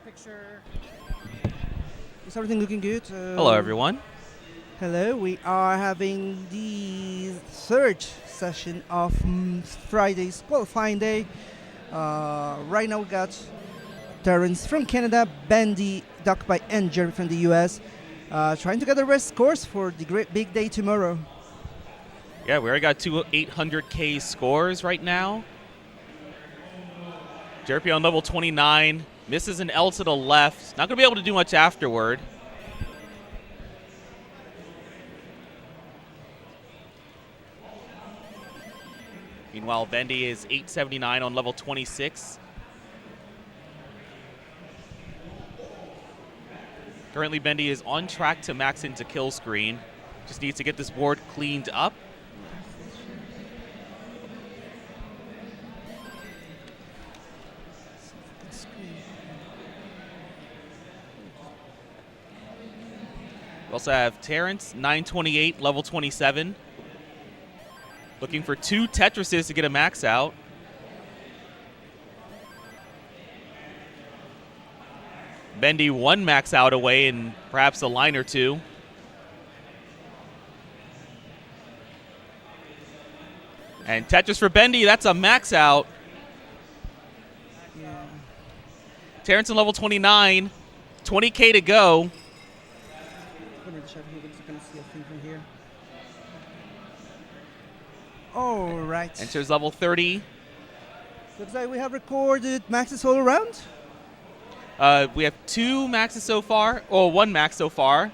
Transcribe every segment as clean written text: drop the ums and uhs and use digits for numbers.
picture. Is everything looking good? Hello, everyone. Hello, we are having the third session of Friday's qualifying day. Right now we got Terrence from Canada, Bandy, Duckby, and Jeremy from the US trying to get the rest scores for the great big day tomorrow. Yeah, we already got two 800K scores right now. Jeremy on level 29, misses an L to the left. Not going to be able to do much afterward. Meanwhile, Bendy is 879 on level 26. Currently, Bendy is on track to max into kill screen. Just needs to get this board cleaned up. We also have Terrence, 928, level 27. Looking for two Tetrises to get a max out. Bendy one max out away and perhaps a line or two. And Tetris for Bendy, that's a max out. Yeah. Terrence on level 29, 20K to go. All right. Enters level 30. Looks like we have recorded maxes all around. We have two maxes so far, or one max so far.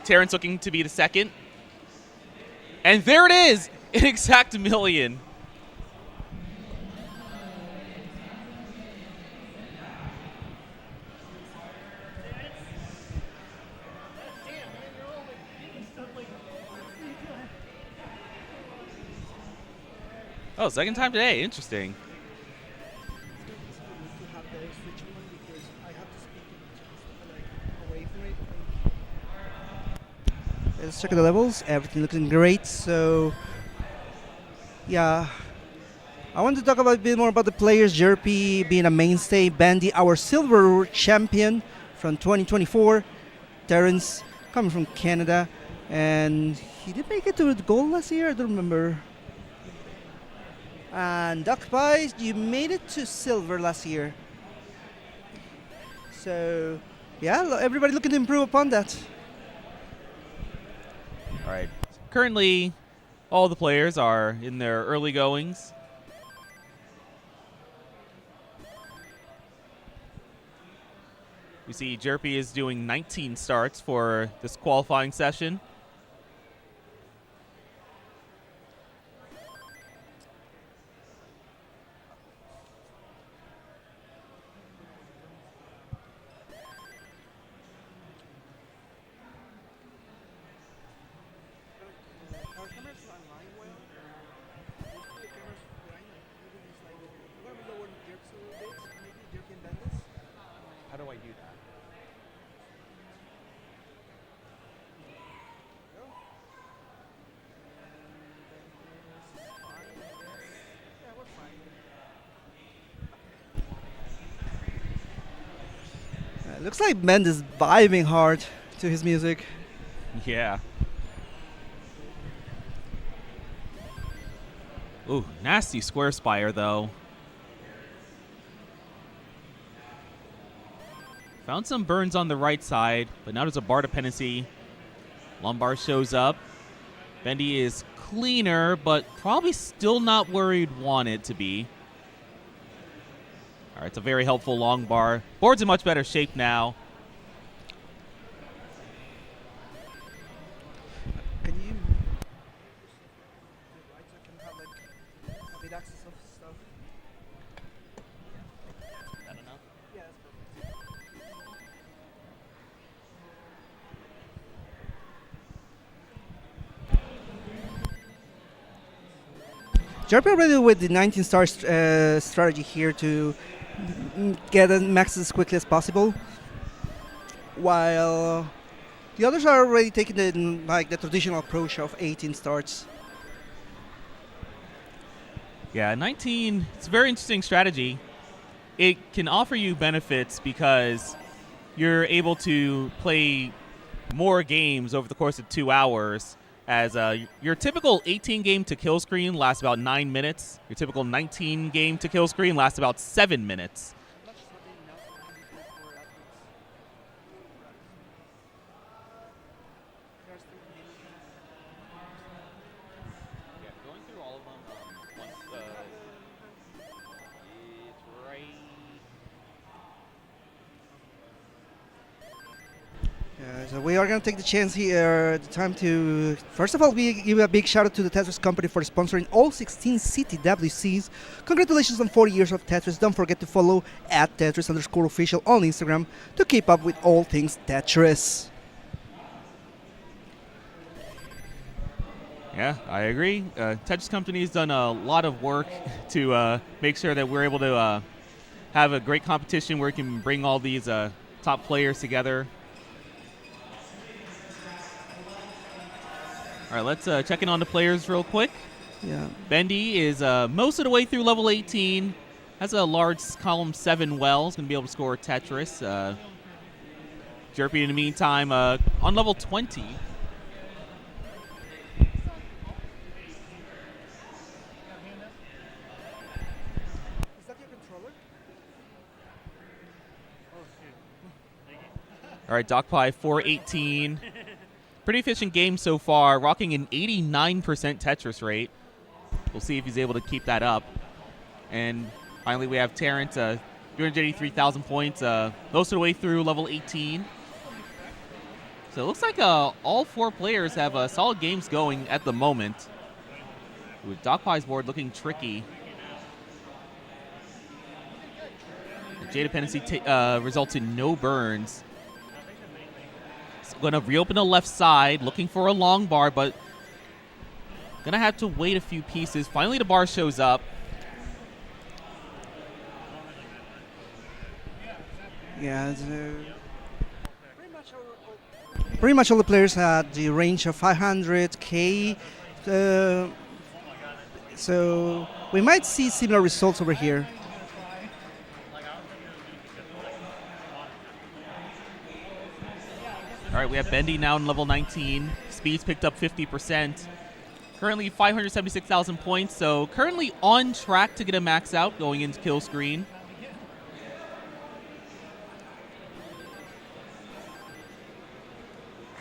Terrence looking to be the second. And there it is, an exact million. Oh, second time today, interesting. Let's check the levels. Everything looking great. So, yeah. I want to talk about a bit more about the players. Jerpy being a mainstay. Bandy, our silver champion from 2024. Terrence coming from Canada. And he did make it to the gold last year. I don't remember. And Duckby, you made it to silver last year. So, yeah, everybody looking to improve upon that. All right. Currently, all the players are in their early goings. We see Jerpy is doing 19 starts for this qualifying session. How do I do that? Looks like Mend is vibing hard to his music. Yeah. Ooh, nasty square spire, though. Found some burns on the right side, but now there's a bar dependency. Lumbar shows up. Bendy is cleaner, but probably still not where he'd want it to be. All right, it's a very helpful long bar. Board's in much better shape now. Can you have like a bit access of stuff? I don't know. Yeah, that's perfect. Jerpy already with the 19 star strategy here to get a max as quickly as possible, while the others are already taking the traditional approach of 18 starts. Yeah, 19, it's a very interesting strategy. It can offer you benefits because you're able to play more games over the course of 2 hours. As your typical 18 game to kill screen lasts about 9 minutes. Your typical 19 game to kill screen lasts about 7 minutes. Going through all of them once it's right. So we are going to take the chance here, the time to, first of all, we give a big shout out to the Tetris company for sponsoring all 16 CTWCs. Congratulations on 40 years of Tetris. Don't forget to follow at Tetris_official on Instagram to keep up with all things Tetris. Yeah, I agree. Tetris company has done a lot of work to make sure that we're able to have a great competition where we can bring all these top players together. All right, let's check in on the players real quick. Yeah. Bendy is most of the way through level 18. Has a large column 7 well. He's going to be able to score Tetris. Jerpy, in the meantime, on level 20. Is that your controller? All right, DocPie 418. Pretty efficient game so far, rocking an 89% Tetris rate. We'll see if he's able to keep that up. And finally, we have Terrence, 383,000 points, most of the way through level 18. So it looks like all 4 players have solid games going at the moment. With DocPie's board looking tricky. The J dependency results in no burns. Going to reopen the left side, looking for a long bar, but going to have to wait a few pieces. Finally, the bar shows up. Yeah, pretty much all the players had the range of 500k. So we might see similar results over here. All right, we have Bendy now in level 19. Speed's picked up 50%. Currently 576,000 points, so currently on track to get a max out going into kill screen.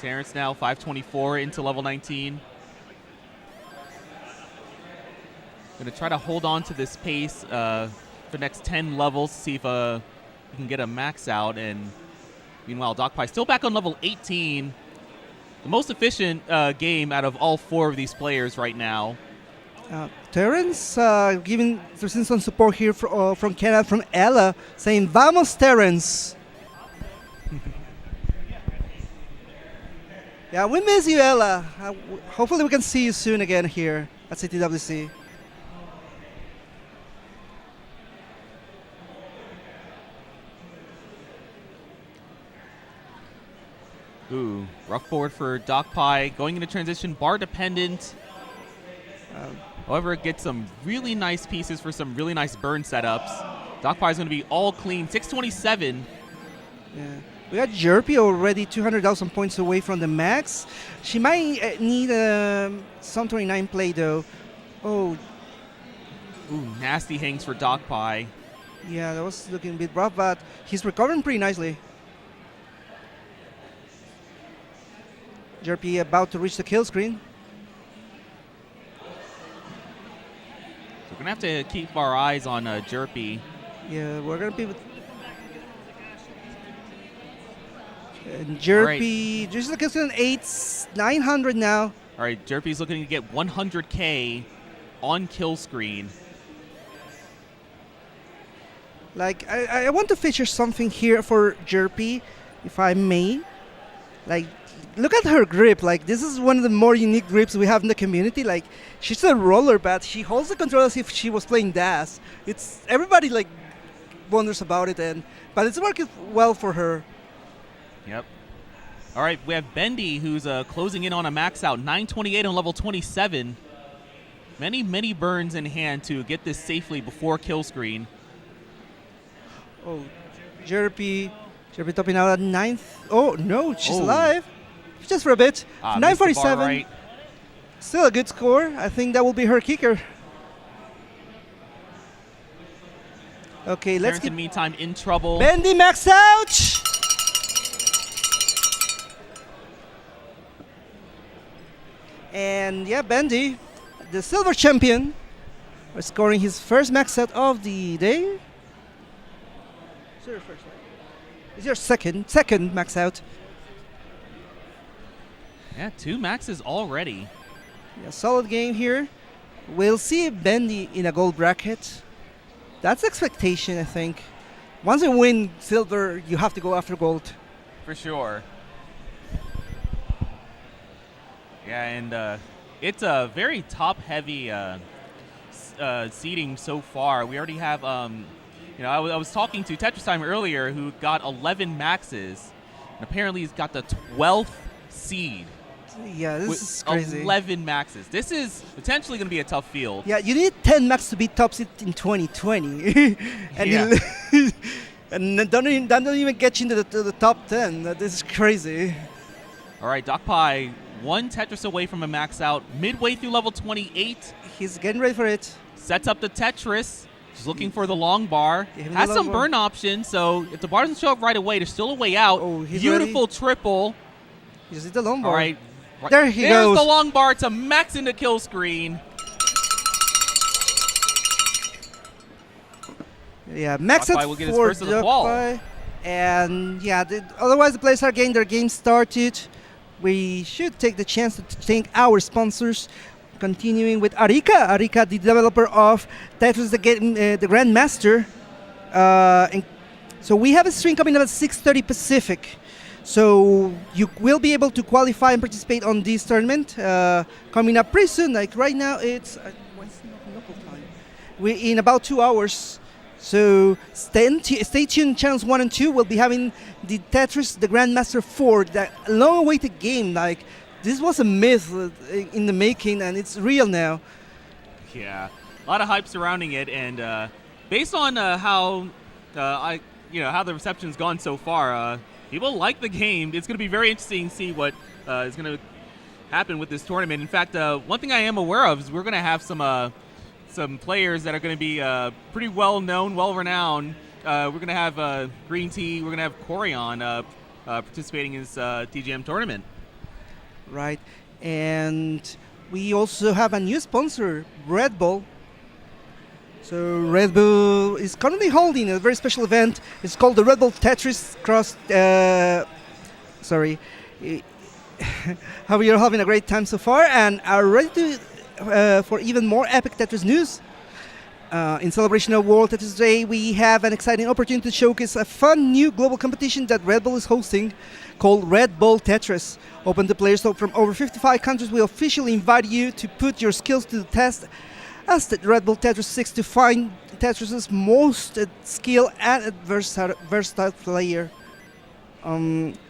Terrence now 524 into level 19. Going to try to hold on to this pace for the next 10 levels to see if we can get a max out. And meanwhile, DocPie still back on level 18. The most efficient game out of all 4 of these players right now. Terrence giving some support here from Canada, from Ella, saying, "Vamos, Terrence." Yeah, we miss you, Ella. Hopefully we can see you soon again here at CTWC. Ooh, rough board for DocPie. Going into transition, bar dependent. However, it gets some really nice pieces for some really nice burn setups. DocPie is going to be all clean. 627. Yeah. We got Jerpy already 200,000 points away from the max. She might need some 29 play though. Oh. Ooh, nasty hangs for DocPie. Yeah, that was looking a bit rough, but he's recovering pretty nicely. Jerpy about to reach the kill screen. So we're going to have to keep our eyes on Jerpy. Yeah, we're going to be with... And Jerpy, just the kill screen, 900 now. All right, Jerpy's looking to get 100K on kill screen. Like, I want to feature something here for Jerpy, if I may. Like, look at her grip. Like, this is one of the more unique grips we have in the community. Like, she's a roller, but she holds the controller as if she was playing DAS. It's everybody like wonders about it, but it's working well for her. Yep. All right, we have Bendy, who's closing in on a max out, 928 on level 27. Many burns in hand to get this safely before kill screen. Oh, Jerpy Should be topping out at 9th. Oh, no, she's Oh. alive. Just for a bit. Missed the bar 947. right. Still a good score. I think that will be her kicker. Okay, let's Parents get in the meantime in trouble. Bendy max out. And yeah, Bendy, the silver champion, is scoring his first max out of the day. It's your first, right? It's your second max out. Yeah, 2 maxes already. Yeah, solid game here. We'll see Bendy in a gold bracket. That's expectation, I think. Once you win silver, you have to go after gold. For sure. Yeah, and it's a very top-heavy seeding so far. We already have, I was talking to Tetris Time earlier, who got 11 maxes, and apparently he's got the 12th seed. Yeah, this with is crazy. 11 maxes. This is potentially going to be a tough field. Yeah, you need 10 max to be top seed in 2020. And Yeah. and that don't even get you into the top 10. This is crazy. All right, Doc Pie, 1 Tetris away from a max out. Midway through level 28, He's getting ready for it. sets up the Tetris. Just looking for the long bar. Yeah, Has the some long bar. burn options, so if the bar doesn't show up right away, there's still a way out. Oh, he's Beautiful triple. You see the long bar. All right. There he There's goes. the long bar to max into kill screen. Yeah, max Doc Pie out will get his for first of the Doc ball. Pie. And yeah, otherwise the players are getting their game started. We should take the chance to thank our sponsors. Continuing with Arika. Arika, the developer of Tetris the Grandmaster. And so we have a stream coming up at 6:30 Pacific. So you will be able to qualify and participate on this tournament coming up pretty soon. Like right now, it's what's local time? We're in about 2 hours. So stay tuned. Channels 1 and 2 will be having the Tetris the Grandmaster 4, that long-awaited game. Like this was a myth in the making, and it's real now. Yeah, a lot of hype surrounding it, and based on how how the reception's gone so far, people like the game. It's going to be very interesting to see what is going to happen with this tournament. In fact, one thing I am aware of is we're going to have some players that are going to be pretty well known, well renowned. We're going to have Green Tea. We're going to have Corion participating in this TGM tournament. Right, and we also have a new sponsor, Red Bull. So Red Bull is currently holding a very special event. It's called the Red Bull Tetris Cross. How you're having a great time so far, and are ready to for even more epic Tetris news. In celebration of World Tetris Day, we have an exciting opportunity to showcase a fun new global competition that Red Bull is hosting, called Red Bull Tetris. Open to players from over 55 countries. We officially invite you to put your skills to the test as the Red Bull Tetris seeks to find Tetris' most skilled and versatile player.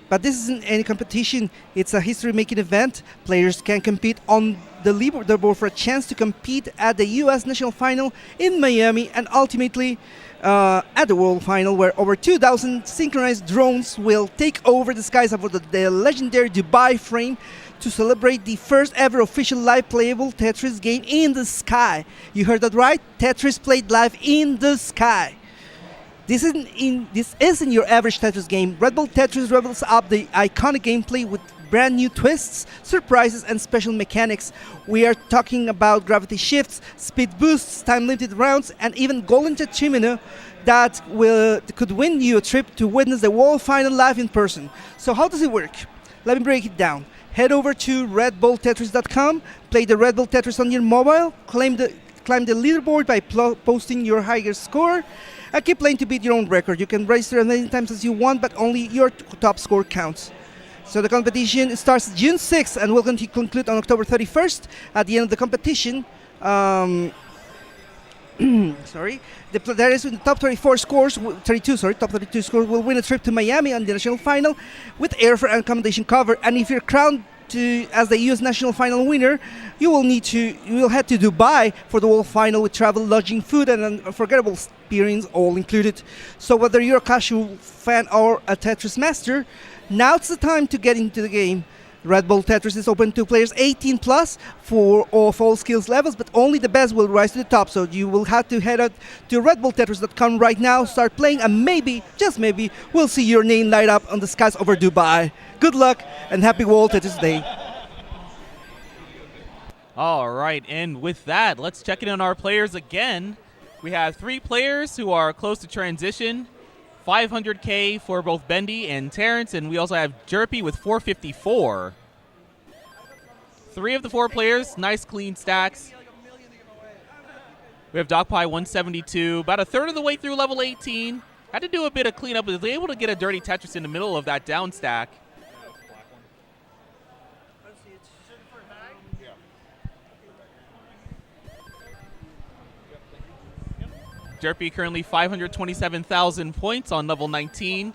But this isn't any competition. It's a history-making event. Players can compete on the leaderboard for a chance to compete at the U.S. National Final in Miami, and ultimately at the World Final, where over 2,000 synchronized drones will take over the skies of the legendary Dubai frame to celebrate the first ever official live playable Tetris game in the sky. You heard that right? Tetris played live in the sky. This isn't your average Tetris game. Red Bull Tetris revels up the iconic gameplay with brand new twists, surprises, and special mechanics. We are talking about gravity shifts, speed boosts, time-limited rounds, and even golden achievement that could win you a trip to witness the World Final live in person. So how does it work? Let me break it down. Head over to redbulltetris.com, play the Red Bull Tetris on your mobile, climb the leaderboard by posting your highest score, and keep playing to beat your own record. You can register as many times as you want, but only your top score counts. So the competition starts June 6th and will conclude on October 31st. At the end of the competition, sorry, the players with the top 32 scores will win a trip to Miami on the national final with airfare and accommodation covered. And if you're crowned as the U.S. national final winner, you will head to Dubai for the world final with travel, lodging, food, and an unforgettable experience all included. So whether you're a casual fan or a Tetris master, now's the time to get into the game. Red Bull Tetris is open to players 18 plus for all skills levels, but only the best will rise to the top. So you will have to head out to redbulltetris.com right now, start playing, and maybe, just maybe, we'll see your name light up on the skies over Dubai. Good luck and happy World Tetris Day. All right, and with that, let's check in on our players again. We have 3 players who are close to transition. 500K for both Bendy and Terrence, and we also have Jerpy with 454. 3 of the 4 players, nice clean stacks. We have Dogpie 172, about a third of the way through level 18. Had to do a bit of cleanup, but was able to get a dirty Tetris in the middle of that down stack. Jerpy currently 527,000 points on level 19.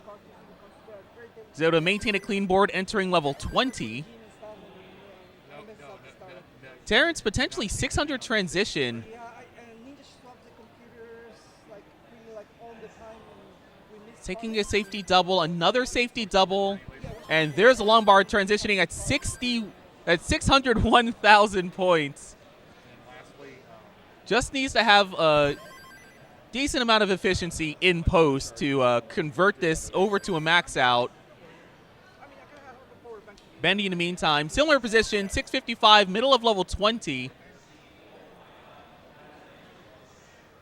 He's able to maintain a clean board entering level 20. Terrence potentially 600 transition. Taking a safety double, another safety double, and there's a long bar transitioning at 601,000 points. Just needs to have a decent amount of efficiency in post to convert this over to a max out. Bendy in the meantime, similar position, 655, middle of level 20.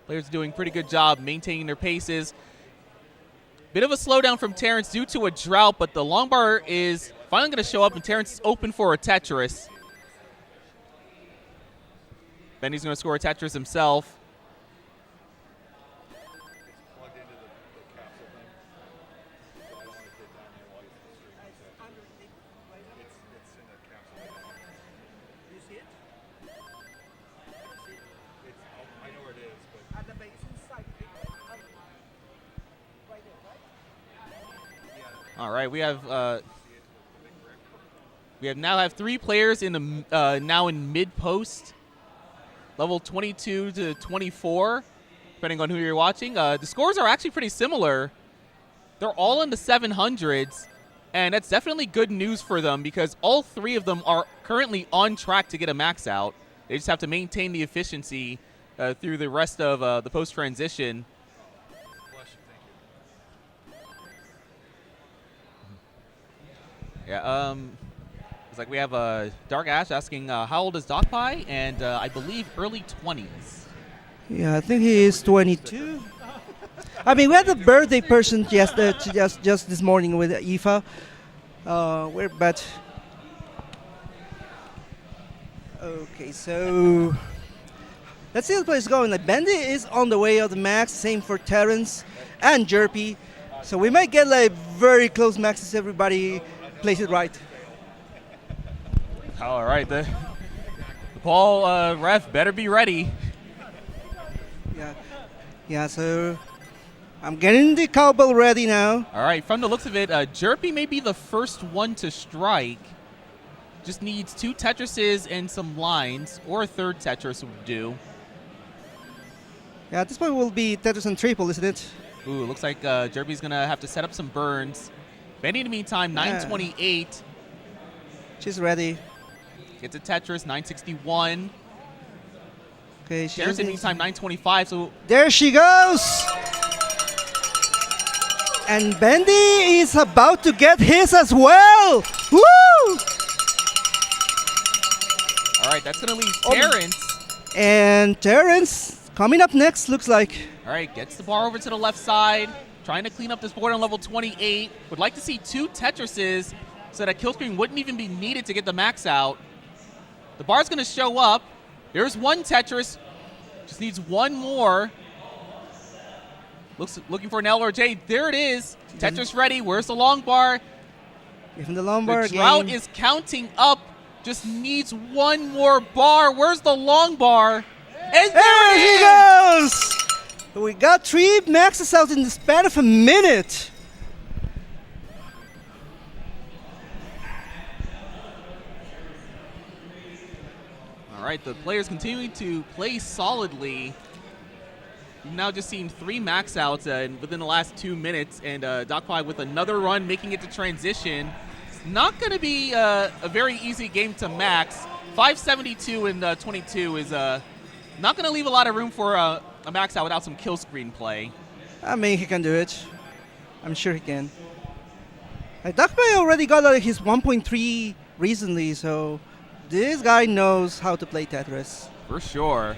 Players doing pretty good job maintaining their paces. Bit of a slowdown from Terrence due to a drought, but the long bar is finally going to show up, and Terrence is open for a Tetris. Bendy's going to score a Tetris himself. All right, we have now have 3 players in the now in mid post, level 22 to 24, depending on who you're watching. The scores are actually pretty similar. They're all in the 700s, and that's definitely good news for them because all 3 of them are currently on track to get a max out. They just have to maintain the efficiency through the rest of the post transition. Yeah, it's like we have Dark Ash asking how old is Dogpie, and I believe early 20s. Yeah, I think he is 22. I mean, we had a birthday person just this morning with Aoife. But okay, so let's see how the play is going. Like Bendy is on the way of the max. Same for Terrence and Jerpy. So we might get like very close maxes. Everybody plays it right. All right, the ball ref better be ready. Yeah. So I'm getting the cowbell ready now. All right, from the looks of it, Jerpy may be the first one to strike. Just needs 2 Tetrises and some lines, or a third Tetris would do. Yeah, at this point will be Tetris and triple, isn't it? Ooh, looks like Jerpy's gonna have to set up some burns. Bendy in the meantime, 928. She's ready. Gets a Tetris, 961. Okay, Terrence in the meantime, 925. So there she goes. And Bendy is about to get his as well. Woo! All right, that's going to leave Terrence. And Terrence coming up next, looks like. All right, gets the bar over to the left side. Trying to clean up this board on level 28. Would like to see 2 Tetrises so that kill screen wouldn't even be needed to get the max out. The bar's going to show up. There's 1 Tetris. Just needs 1 more. Looking for an L or J. There it is. Tetris ready. Where's the long bar? Give him the long bar again. The drought is counting up. Just needs 1 more bar. Where's the long bar? And there he goes! We got 3 maxes out in the span of a minute. right, the players continuing to play solidly. We've now just seen 3 max outs within the last 2 minutes, and DocPie with another run making it to transition. It's not going to be a very easy game to max. 572 and 22 is not going to leave a lot of room for a max out without some kill screen play. I mean, he can do it. I'm sure he can. DocPie already got his 1.3 recently, so this guy knows how to play Tetris. For sure.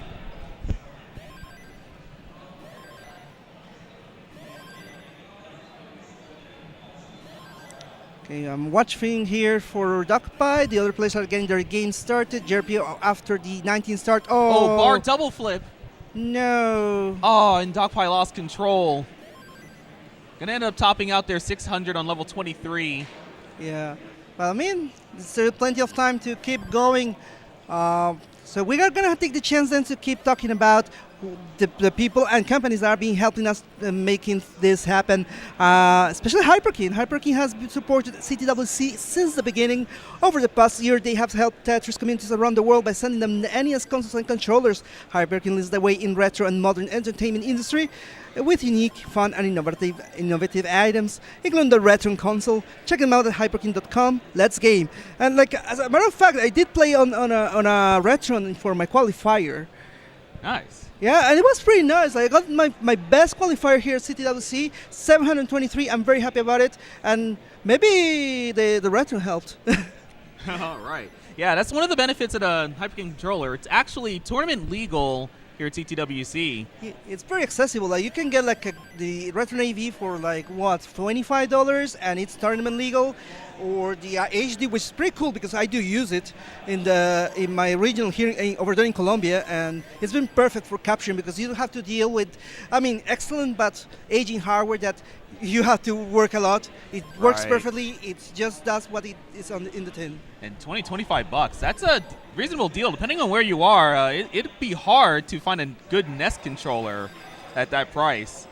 Okay, I'm watching here for DocPie. The other players are getting their game started. JRP after the 19 start. Oh, bar double flip. No. Oh, and DocPie lost control. Gonna end up topping out their 600 on level 23. Yeah. Well, I mean, there's still plenty of time to keep going. So we are gonna take the chance then to keep talking about the people and companies that are being helping us making this happen, especially Hyperkin. Hyperkin has supported CTWC since the beginning. Over the past year, they have helped Tetris communities around the world by sending them NES consoles and controllers. Hyperkin leads the way in retro and modern entertainment industry with unique, fun, and innovative items, including the Retro console. Check them out at hyperkin.com. Let's game. And like as a matter of fact, I did play on a Retro for my qualifier. Nice. Yeah, and it was pretty nice. I got my best qualifier here at CTWC, 723. I'm very happy about it. And maybe the Retro helped. All right. Yeah, that's one of the benefits of the Hyperkin controller. It's actually tournament legal here at CTWC. It's very accessible. Like you can get like the Retro AV for like what, $25, and it's tournament legal. Or the HD, which is pretty cool because I do use it in my regional here over there in Colombia, and it's been perfect for capturing because you don't have to deal with, I mean, excellent but aging hardware that you have to work a lot. It works perfectly. It just does what it is in the tin. And $25, that's a reasonable deal. Depending on where you are, it'd be hard to find a good NES controller at that price.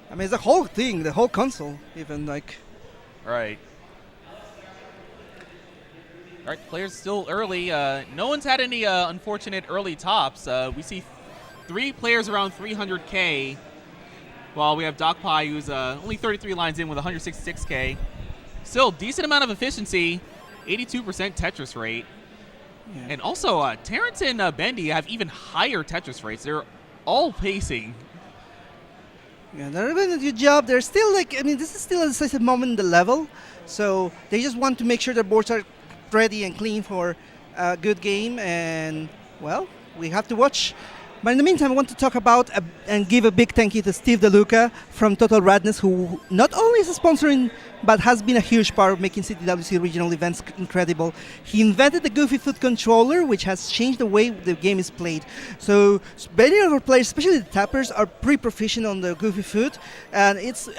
I mean, it's the whole thing, the whole console, even like. Right. All right, players still early. No one's had any unfortunate early tops. We see 3 players around 300K, while we have DocPie, who's only 33 lines in with 166K. Still, decent amount of efficiency, 82% Tetris rate. Yeah. And also, Terrence and Bendy have even higher Tetris rates. They're all pacing. Yeah, they're doing a good job. They're still like, I mean, this is still a decisive moment in the level, so they just want to make sure their boards are ready and clean for a good game, and well, we have to watch. But in the meantime, I want to talk about and give a big thank you to Steve DeLuca from Total Radness, who not only is sponsoring, but has been a huge part of making CTWC regional events incredible. He invented the Goofy Foot controller, which has changed the way the game is played. So many of our players, especially the tappers, are pretty proficient on the Goofy Foot, and it's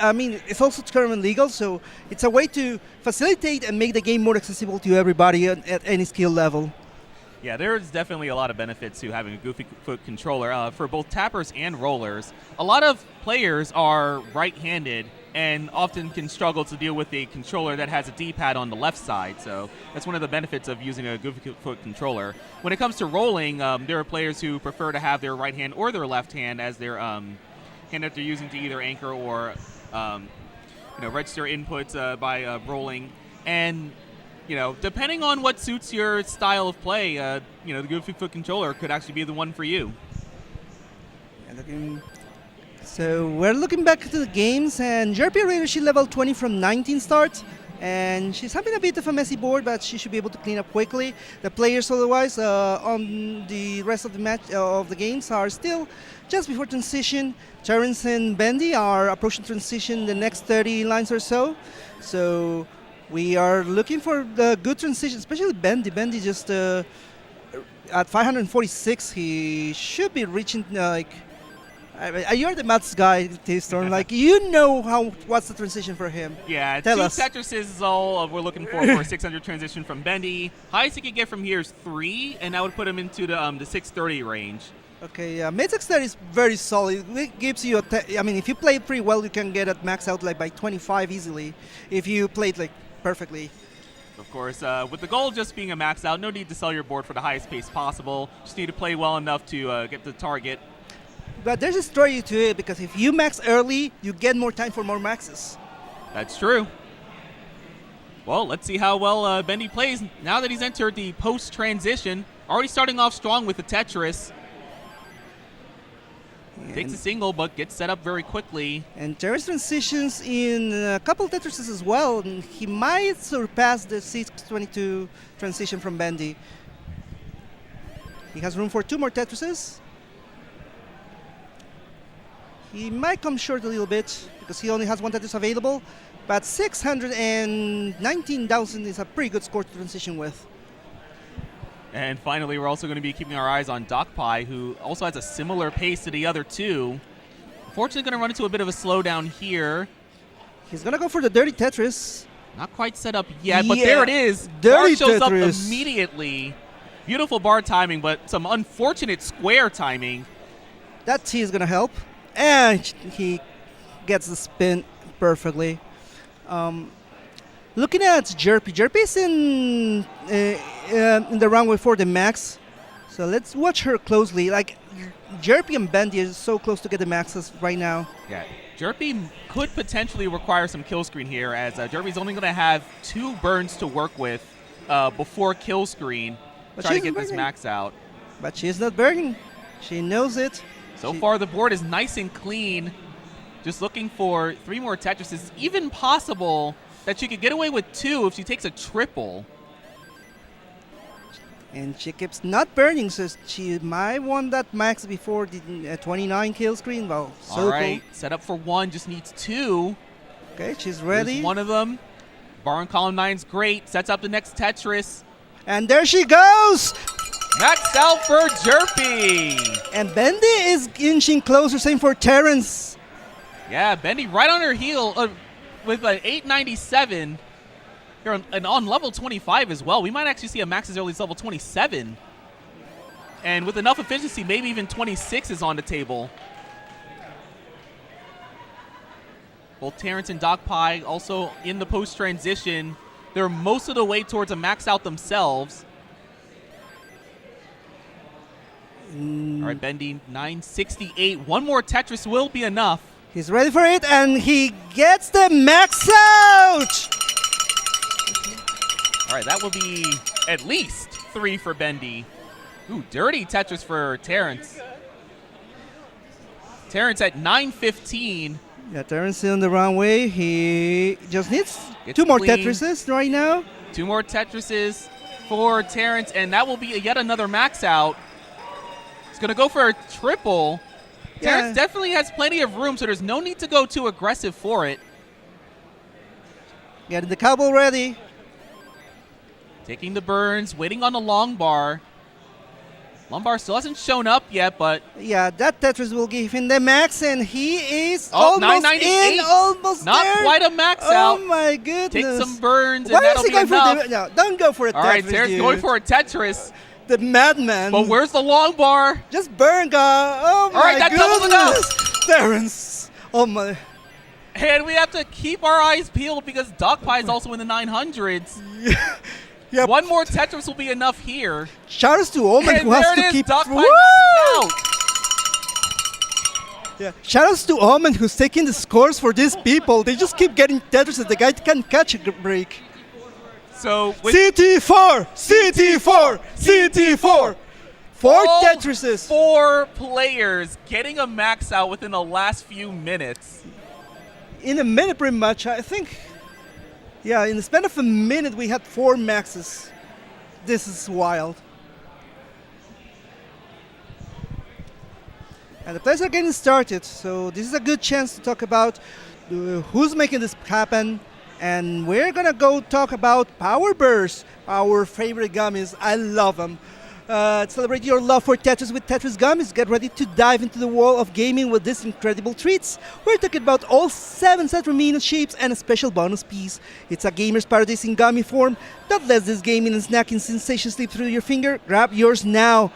also tournament legal, so it's a way to facilitate and make the game more accessible to everybody at any skill level. Yeah, there's definitely a lot of benefits to having a Goofy Foot controller for both tappers and rollers. A lot of players are right-handed and often can struggle to deal with a controller that has a D-pad on the left side, so that's one of the benefits of using a Goofy Foot controller. When it comes to rolling, there are players who prefer to have their right hand or their left hand as their hand that they're using to either anchor or register inputs by rolling. And depending on what suits your style of play, the Goofy Foot controller could actually be the one for you. So we're looking back to the games, and JRP Raider, she level 20 from 19 starts, and she's having a bit of a messy board, but she should be able to clean up quickly. The players otherwise on the rest of the match of the games are still just before transition. Terrence and Bendy are approaching transition the next 30 lines or so. So we are looking for the good transition, especially Bendy. Bendy just at 546, he should be reaching you're the maths guy, T-Storm. What's the transition for him? Yeah, Tell 2 us. Tetris is all we're looking for a 600 transition from Bendy. Highest he can get from here is 3, and that would put him into the 630 range. Okay, mid-6 that is very solid. It gives you if you play pretty well, you can get at max out by 25 easily if you play it perfectly. Of course, with the goal just being a max out, no need to sell your board for the highest pace possible. Just need to play well enough to get the target. But there's a story to it, because if you max early, you get more time for more maxes. That's true. Well, let's see how well Bendy plays now that he's entered the post-transition. Already starting off strong with the Tetris. Takes a single, but gets set up very quickly. And Terrence transitions in a couple Tetrises as well. And he might surpass the 622 transition from Bendy. He has room for 2 more Tetrises. He might come short a little bit because he only has 1 Tetris available. But 619,000 is a pretty good score to transition with. And finally, we're also going to be keeping our eyes on Dokpai, who also has a similar pace to the other two. Unfortunately, going to run into a bit of a slowdown here. He's going to go for the dirty Tetris. Not quite set up yet, but there it is. Dirty Bar shows Tetris. up immediately. Beautiful bar timing, but some unfortunate square timing. That T is going to help. And he gets the spin perfectly. Looking at Jerpy. Jerpy is in the runway for the max. So let's watch her closely. Like, Jerpy and Bendy is so close to get the maxes right now. Yeah, Jerpy could potentially require some kill screen here, as Jerpy's only going to have 2 burns to work with before kill screen. Try to get this max out. But she's not burning. She knows it. So far, the board is nice and clean. Just looking for 3 more Tetris. It's even possible that she could get away with 2 if she takes a triple. And she keeps not burning, so she might want that max before the 29 kill screen. Well, so all right, set up for 1, just needs 2. Okay, she's ready. Here's one of them. Bar on column 9's great. Sets up the next Tetris. And there she goes! Max out for Jerpy. And Bendy is inching closer, same for Terrence. Yeah, Bendy right on her heel with an 897. Here on level 25 as well. We might actually see a max as early as level 27. And with enough efficiency, maybe even 26 is on the table. Both Terrence and Dokpai also in the post-transition. They're most of the way towards a max out themselves. All right, Bendy, 968. 1 more Tetris will be enough. He's ready for it, and he gets the max out! All right, that will be at least 3 for Bendy. Ooh, dirty Tetris for Terrence. Terrence at 915. Yeah, Terrence is on the wrong way. He just needs Gets 2 more clean. Tetrises right now. 2 more Tetrises for Terrence, and that will be yet another max out. He's going to go for a triple. Yeah. Terrence definitely has plenty of room, so there's no need to go too aggressive for it. Getting the cowbell ready. Taking the burns, waiting on the long bar. Long bar still hasn't shown up yet, but... Yeah, that Tetris will give him the max, and he is Oh, almost 998. in, almost Not there. quite a max out. Oh my goodness. Take some burns, and Why that'll is he be going enough. for the... No, don't go for a All Tetris, right, Terrence dude. going for a Tetris. The madman. But where's the long bar? Just burn, guy. Oh my All right, that doubles it up. goodness. Terrence. Oh my... And we have to keep our eyes peeled because Dokpai is also in the 900s. Yeah. 1 more Tetris will be enough here. Shout outs to Omen, And who has there to it is, keep... Dokpai Woo! maxes out. Yeah. Shout outs to Omen, who's taking the scores for these people. They just keep getting Tetris, the guy can't catch a break. So with CT4! CT4! CT4! 4 all Tetrises. 4 players getting a max out within the last few minutes. In a minute, pretty much, I think. Yeah, in the span of a minute, we had 4 maxes. This is wild. And the players are getting started, so this is a good chance to talk about who's making this happen. And we're gonna go talk about Power Burst, our favorite gummies. I love them. Celebrate your love for Tetris with Tetris gummies. Get ready to dive into the world of gaming with these incredible treats. We're talking about all 7 Saturn shapes and a special bonus piece. It's a gamer's paradise in gummy form that lets this gaming and snacking sensation slip through your finger. Grab yours now.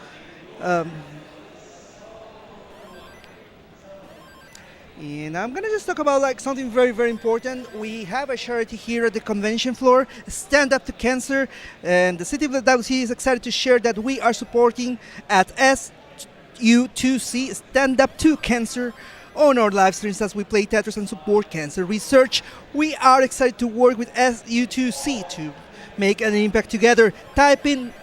And I'm gonna just talk about like something very, very important. We have a charity here at the convention floor, Stand Up to Cancer, and the CTWC is excited to share that we are supporting at SU2C, Stand Up to Cancer, on our live streams as we play Tetris and support cancer research. We are excited to work with SU2C to make an impact together. Type in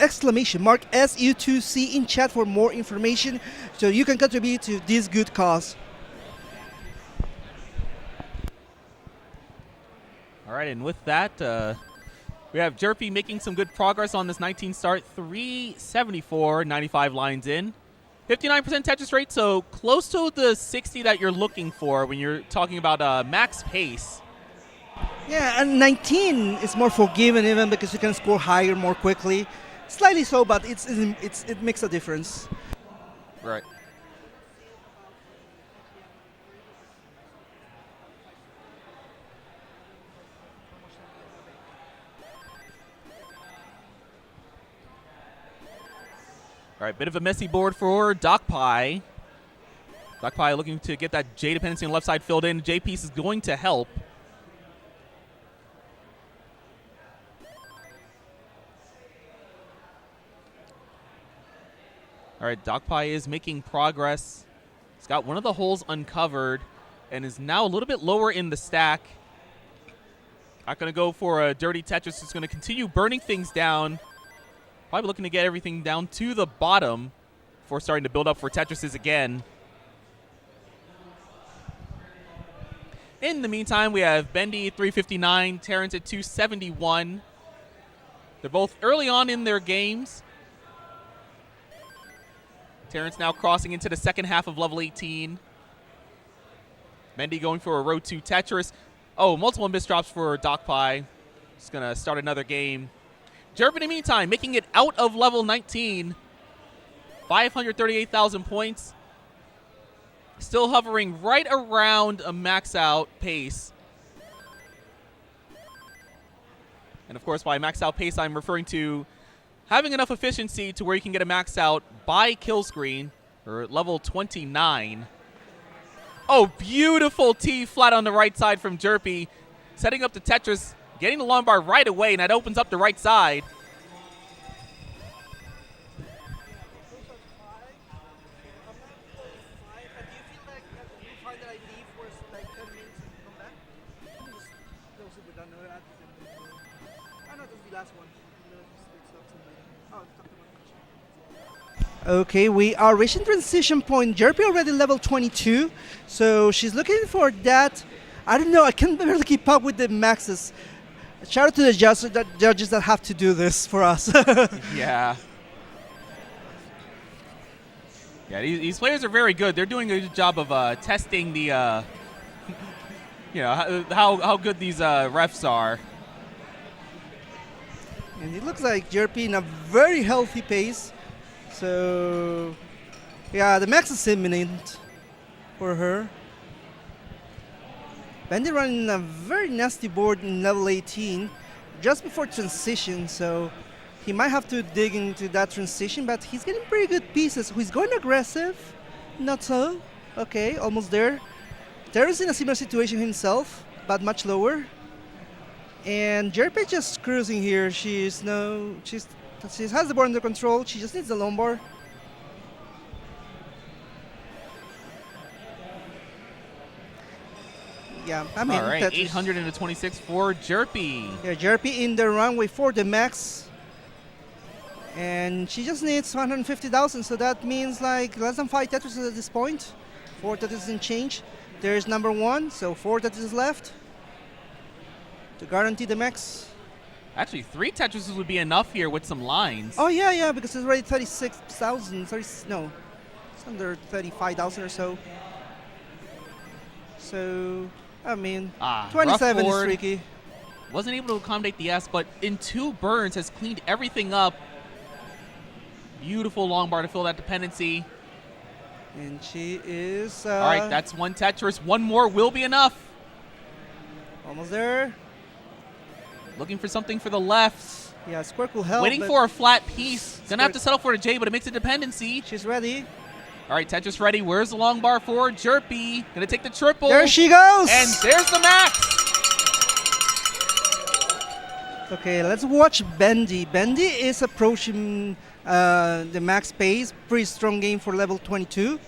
exclamation mark SU2C in chat for more information so you can contribute to this good cause. All right, and with that, we have Jerpy making some good progress on this 19 start, 374, 95 lines in. 59% Tetris rate, so close to the 60 that you're looking for when you're talking about max pace. Yeah, and 19 is more forgiving even because you can score higher more quickly. Slightly so, but it makes a difference. Right. All right, bit of a messy board for DocPie. DocPie looking to get that J dependency on the left side filled in. J piece is going to help. All right, DocPie is making progress. He's got one of the holes uncovered and is now a little bit lower in the stack. Not going to go for a dirty Tetris. Just going to continue burning things down. Probably looking to get everything down to the bottom before starting to build up for Tetrises again. In the meantime, we have Bendy 359, Terrence at 271. They're both early on in their games. Terrence now crossing into the second half of level 18. Bendy going for a row 2 Tetris. Oh, multiple misdrops for DocPie. Just going to start another game. Jerp in the meantime, making it out of level 19. 538,000 points. Still hovering right around a max out pace. And of course, by max out pace, I'm referring to having enough efficiency to where you can get a max out by kill screen, or level 29. Oh, beautiful T flat on the right side from Jerpy. Setting up the Tetris, getting the long bar right away, and that opens up the right side. Okay, we are reaching transition point. Jerpy already level 22, so she's looking for that. I don't know, I can barely keep up with the maxes. Shout out to the judges that have to do this for us. Yeah. Yeah, these players are very good. They're doing a good job of testing the, you know, how good these refs are. And it looks like Jerpy in a very healthy pace. So, yeah, the max is imminent for her. Bendy running a very nasty board in level 18 just before transition, so he might have to dig into that transition, but he's getting pretty good pieces. He's going aggressive, not so. Okay, almost there. Terrence in a similar situation himself, but much lower. And Jerpy just cruising here. She has the board under control. She just needs the long bar. Yeah, I mean, all right, 826 for Jerpy. Yeah, Jerpy in the runway for the max. And she just needs 150,000, so that means like less than 5 Tetris at this point. 4 Tetris and change. There's number 1, so 4 Tetris left to guarantee the max. Actually, 3 Tetrises would be enough here with some lines. Oh, yeah, because it's already 36,000. No, it's under 35,000 or so. So, I mean, 27 is tricky. Wasn't able to accommodate the S, but in 2 burns has cleaned everything up. Beautiful long bar to fill that dependency. And she is... all right, that's 1 Tetris. 1 more will be enough. Almost there. Looking for something for the left. Yeah, Squirk will help. Waiting for a flat piece. Gonna have to settle for a J, but it makes a dependency. She's ready. All right, Tetris ready. Where's the long bar for Jerpy? Gonna take the triple. There she goes! And there's the max. Okay, let's watch Bendy. Bendy is approaching the max pace. Pretty strong game for level 22.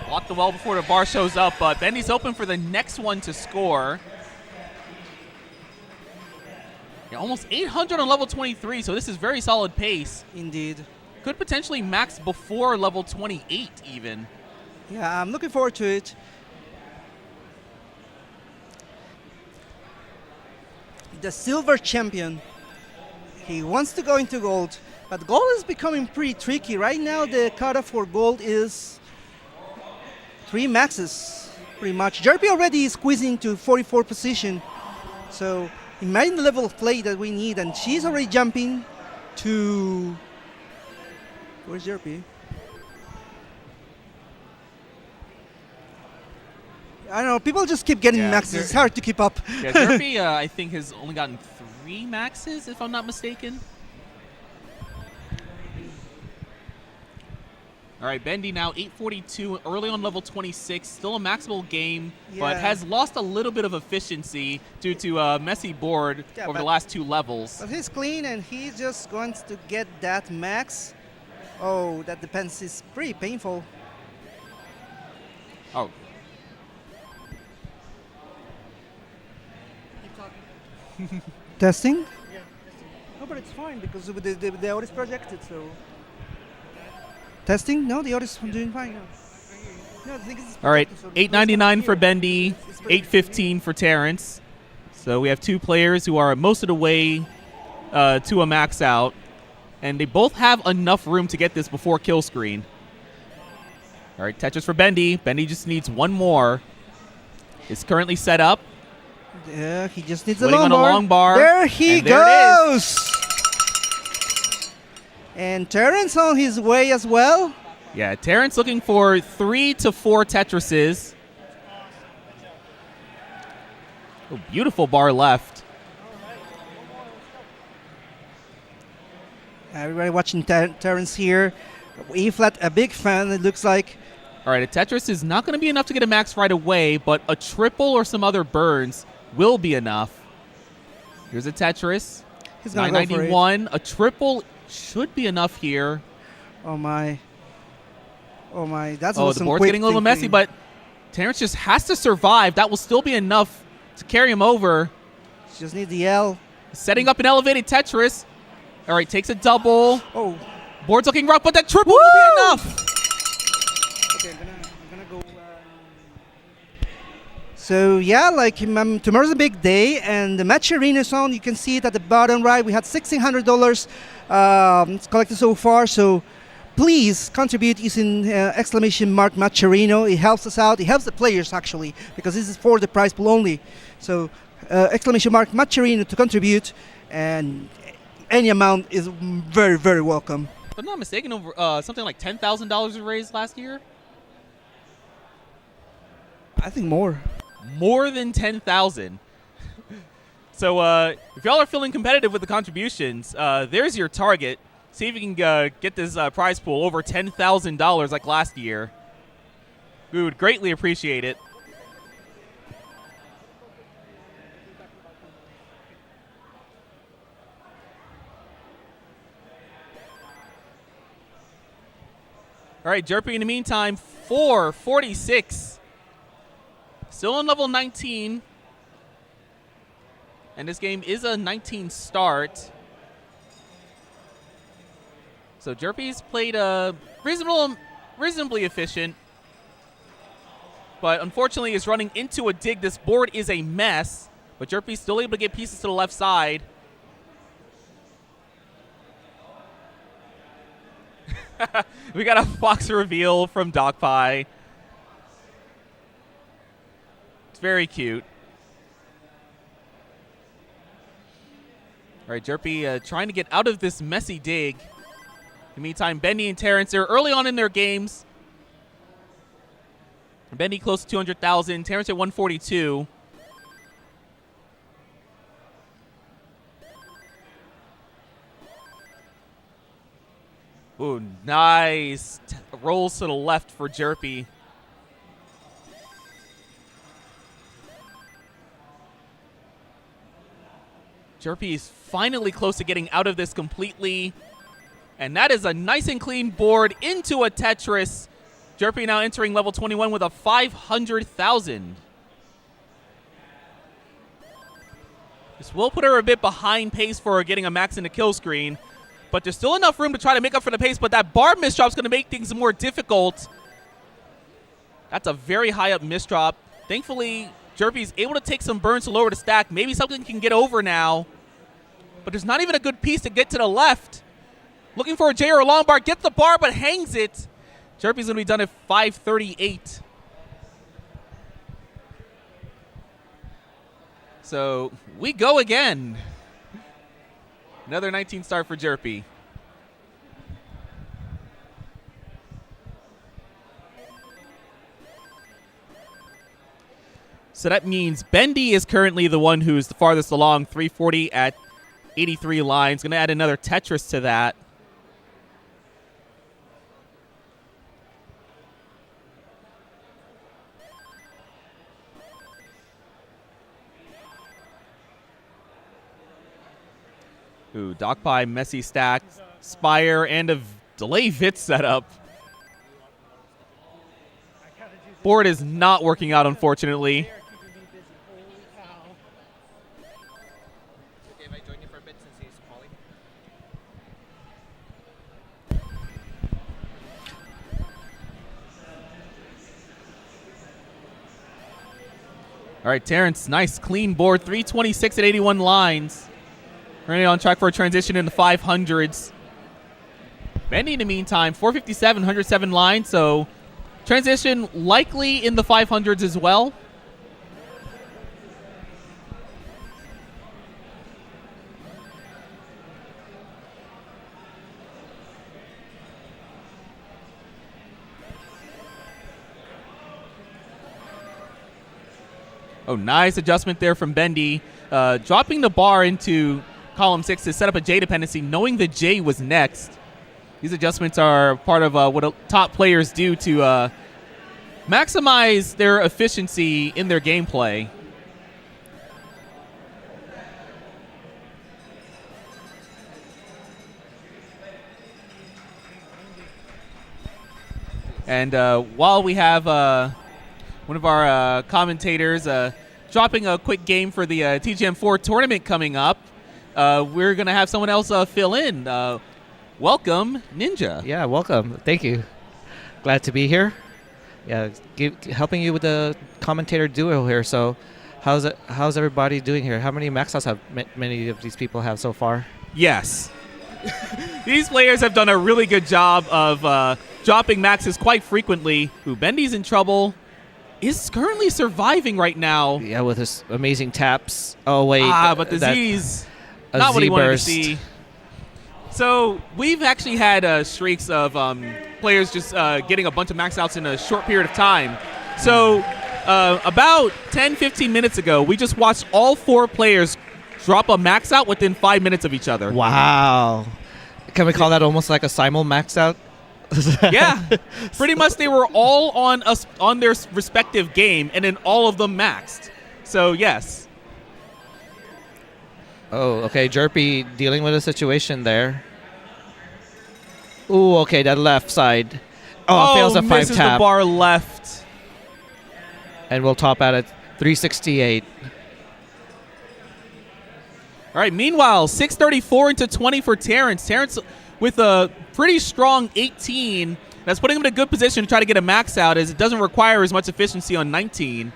Blocked the well before the bar shows up, but Bendy's open for the next one to score. Yeah, almost 800 on level 23, so this is very solid pace. Indeed. Could potentially max before level 28 even. Yeah, I'm looking forward to it. The silver champion. He wants to go into gold, but gold is becoming pretty tricky. Right now, the cutoff for gold is 3 maxes, pretty much. Jerpy already is squeezing to 44 position, so imagine the level of play that we need, and she's already jumping to... Where's Jerpy? I don't know, people just keep getting maxes. It's hard to keep up. Yeah, Jerpy, I think, has only gotten 3 maxes, if I'm not mistaken. All right, Bendy now 842, early on level 26, still a maximal game, but has lost a little bit of efficiency due to a messy board over the last 2 levels. But he's clean, and he just wants to get that max. Oh, that depends. Is pretty painful. Oh. Testing? Yeah, testing. No, but it's fine because the audio is projected, so... Testing? No, the audio is doing fine. No, the thing is all right, so $8.99 for Bendy, $8.15 for Terrence. So we have 2 players who are most of the way to a max out, and they both have enough room to get this before kill screen. All right, Tetris for Bendy. Bendy just needs 1 more. It's currently set up. Yeah, he just needs Waiting a on a long bar. There he goes! And Terrence on his way as well. Yeah, Terrence looking for 3 to 4 Tetrises. Oh, beautiful bar left. Everybody watching Terrence here. E-flat, a big fan, it looks like. All right, a Tetris is not going to be enough to get a max right away, but a triple or some other burns will be enough. Here's a Tetris. He's gonna go for it. 991. A triple should be enough here. Oh my. Oh my. That's the board's getting a little messy, but Terrence just has to survive. That will still be enough to carry him over. Just need the L. Setting up an elevated Tetris. All right, takes a double. Oh. Board's looking rough, but that triple will be enough. Okay, I'm gonna go. So yeah, like tomorrow's a big day, and the match arena is on. You can see it at the bottom right. We had $1,600 collected so far. So please contribute using ! match arena. It helps us out. It helps the players actually, because this is for the prize pool only. So ! match arena to contribute, and any amount is very, very welcome. If I'm not mistaken, over something like $10,000 was raised last year. I think more. More than 10,000. So if y'all are feeling competitive with the contributions, there's your target. See if you can get this prize pool over $10,000 like last year. We would greatly appreciate it. All right, Jerpy in the meantime, 446. Still on level 19. And this game is a 19 start. So Jerpy's played reasonably efficient. But unfortunately is running into a dig. This board is a mess. But Jerpy's still able to get pieces to the left side. We got a Fox reveal from DocPie. It's very cute. All right, Jerpy trying to get out of this messy dig. In the meantime, Bendy and Terrence are early on in their games. Bendy close to 200,000. Terrence at 142. Ooh, nice. Rolls to the left for Jerpy. Jerpy is finally close to getting out of this completely. And that is a nice and clean board into a Tetris. Jerpy now entering level 21 with a 500,000. This will put her a bit behind pace for getting a max in the kill screen. But there's still enough room to try to make up for the pace. But that bar misdrop is going to make things more difficult. That's a very high up misdrop. Thankfully, Jerpy's able to take some burns to lower the stack. Maybe something can get over now. But there's not even a good piece to get to the left. Looking for a J or a long bar. Gets the bar, but hangs it. Jerpy's going to be done at 538. So we go again. Another 19 star for Jerpy. So that means Bendy is currently the one who's the farthest along, 340 at 83 lines. Going to add another Tetris to that. Ooh, Docpie, messy stack, Spire, and a delay Vit setup. Board is not working out, unfortunately. All right, Terrence, nice clean board, 326 at 81 lines. Currently on track for a transition in the 500s. Bendy, in the meantime, 457, 107 lines, so transition likely in the 500s as well. Oh, nice adjustment there from Bendy. Dropping the bar into column 6 to set up a J dependency, knowing the J was next. These adjustments are part of what top players do to maximize their efficiency in their gameplay. And while we have one of our commentators dropping a quick game for the TGM4 tournament coming up, we're going to have someone else fill in. Welcome, Ninja. Yeah, welcome. Thank you. Glad to be here. Yeah, helping you with the commentator duo here. So how's everybody doing here? How many max outs have many of these people have so far? Yes. These players have done a really good job of dropping maxes quite frequently. Ooh, Bendy's in trouble. Is currently surviving right now. Yeah, with his amazing taps. Oh, wait. But the Z's not what he wanted to see. So we've actually had streaks of players just getting a bunch of max outs in a short period of time. So about 10, 15 minutes ago, we just watched all 4 players drop a max out within 5 minutes of each other. Wow. Can we call that almost like a simul max out? Yeah, pretty much they were all on their respective game, and then all of them maxed. So yes. Oh, okay. Jerpy dealing with a situation there. Ooh, okay, that left side. Oh, fails a 5 misses tap. the bar left. And we'll top out at 368. All right, meanwhile, 634 into 20 for Terrence. Terrence with a pretty strong 18. That's putting him in a good position to try to get a max out, as it doesn't require as much efficiency on 19.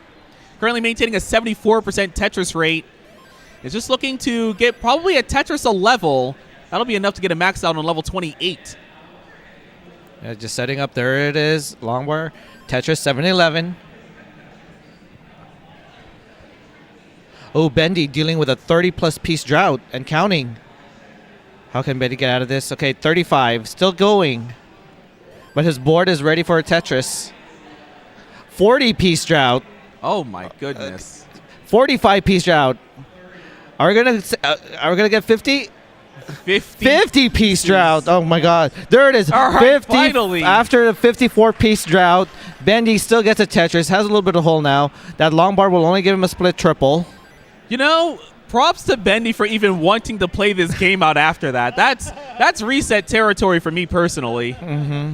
Currently maintaining a 74% Tetris rate. Is just looking to get probably a Tetris a level. That'll be enough to get a max out on level 28. Yeah, just setting up. There it is. Long bar. Tetris 711. Oh, Bendy dealing with a 30-plus piece drought and counting. How can Bendy get out of this? Okay, 35. Still going. But his board is ready for a Tetris. 40-piece drought. Oh, my goodness. 45-piece drought. Are we gonna get 50? 50 piece drought. Oh my god. There it is. All right, finally. After the 54 piece drought, Bendy still gets a Tetris, has a little bit of hole now. That long bar will only give him a split triple. You know, props to Bendy for even wanting to play this game out after that. That's reset territory for me personally. Mm-hmm.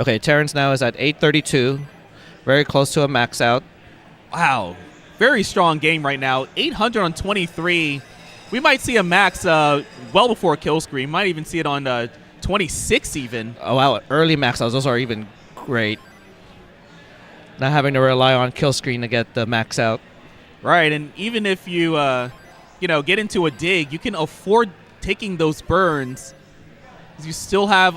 Okay, Terrence now is at 832. Very close to a max out. Wow. Very strong game right now. 800 on 23. We might see a max well before kill screen. Might even see it on 26 even. Oh, wow. Early max outs. Those are even great. Not having to rely on kill screen to get the max out. Right, and even if you, get into a dig, you can afford taking those burns. 'Cause you still have,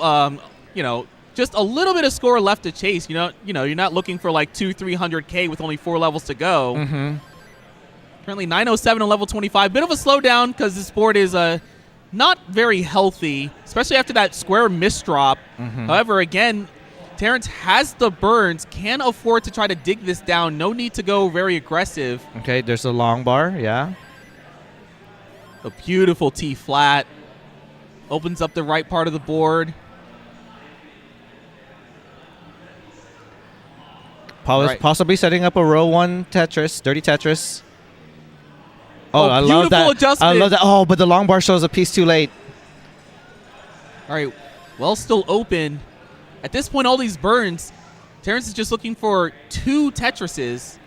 just a little bit of score left to chase. You're not looking for like 200-300K with only 4 levels to go. Mm-hmm. Currently 907 on level 25. Bit of a slowdown because this board is not very healthy, especially after that square misdrop. Mm-hmm. However, again, Terrence has the burns, can afford to try to dig this down. No need to go very aggressive. Okay, there's a long bar, yeah. A beautiful T flat. Opens up the right part of the board. Right. Possibly setting up a row 1 Tetris, dirty Tetris. Oh, I love that. Adjustment. I love that. Oh, but the long bar shows a piece too late. All right, well, still open. At this point, all these burns, Terrence is just looking for 2 Tetrises.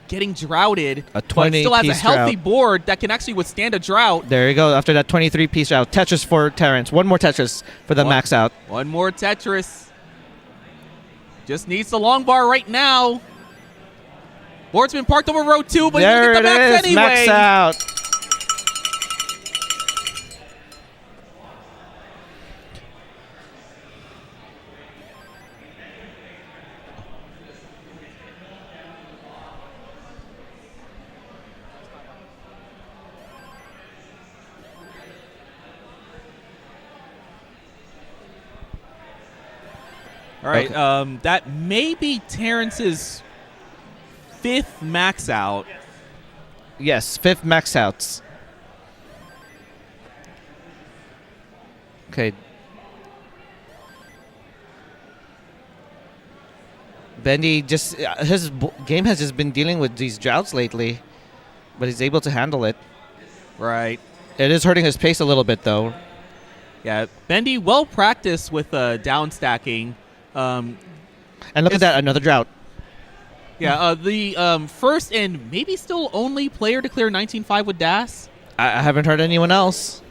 Getting droughted. A 20 still has a piece healthy drought. board that can actually withstand a drought. There you go. After that 23 piece drought. Tetris for Terrence. One more Tetris for the max out. One more Tetris. Just needs the long bar right now. Board's been parked over row 2, but there he's going to get the max is, anyway. max out. All right, Okay. that may be Terrence's 5th max out. Yes, 5th max outs. Okay. Bendy just his game has just been dealing with these droughts lately, but he's able to handle it. Right. It is hurting his pace a little bit though. Yeah, Bendy well practiced with down stacking. And look at that, another drought. Yeah, the first and maybe still only player to clear 19.5 with DAS. I haven't heard anyone else.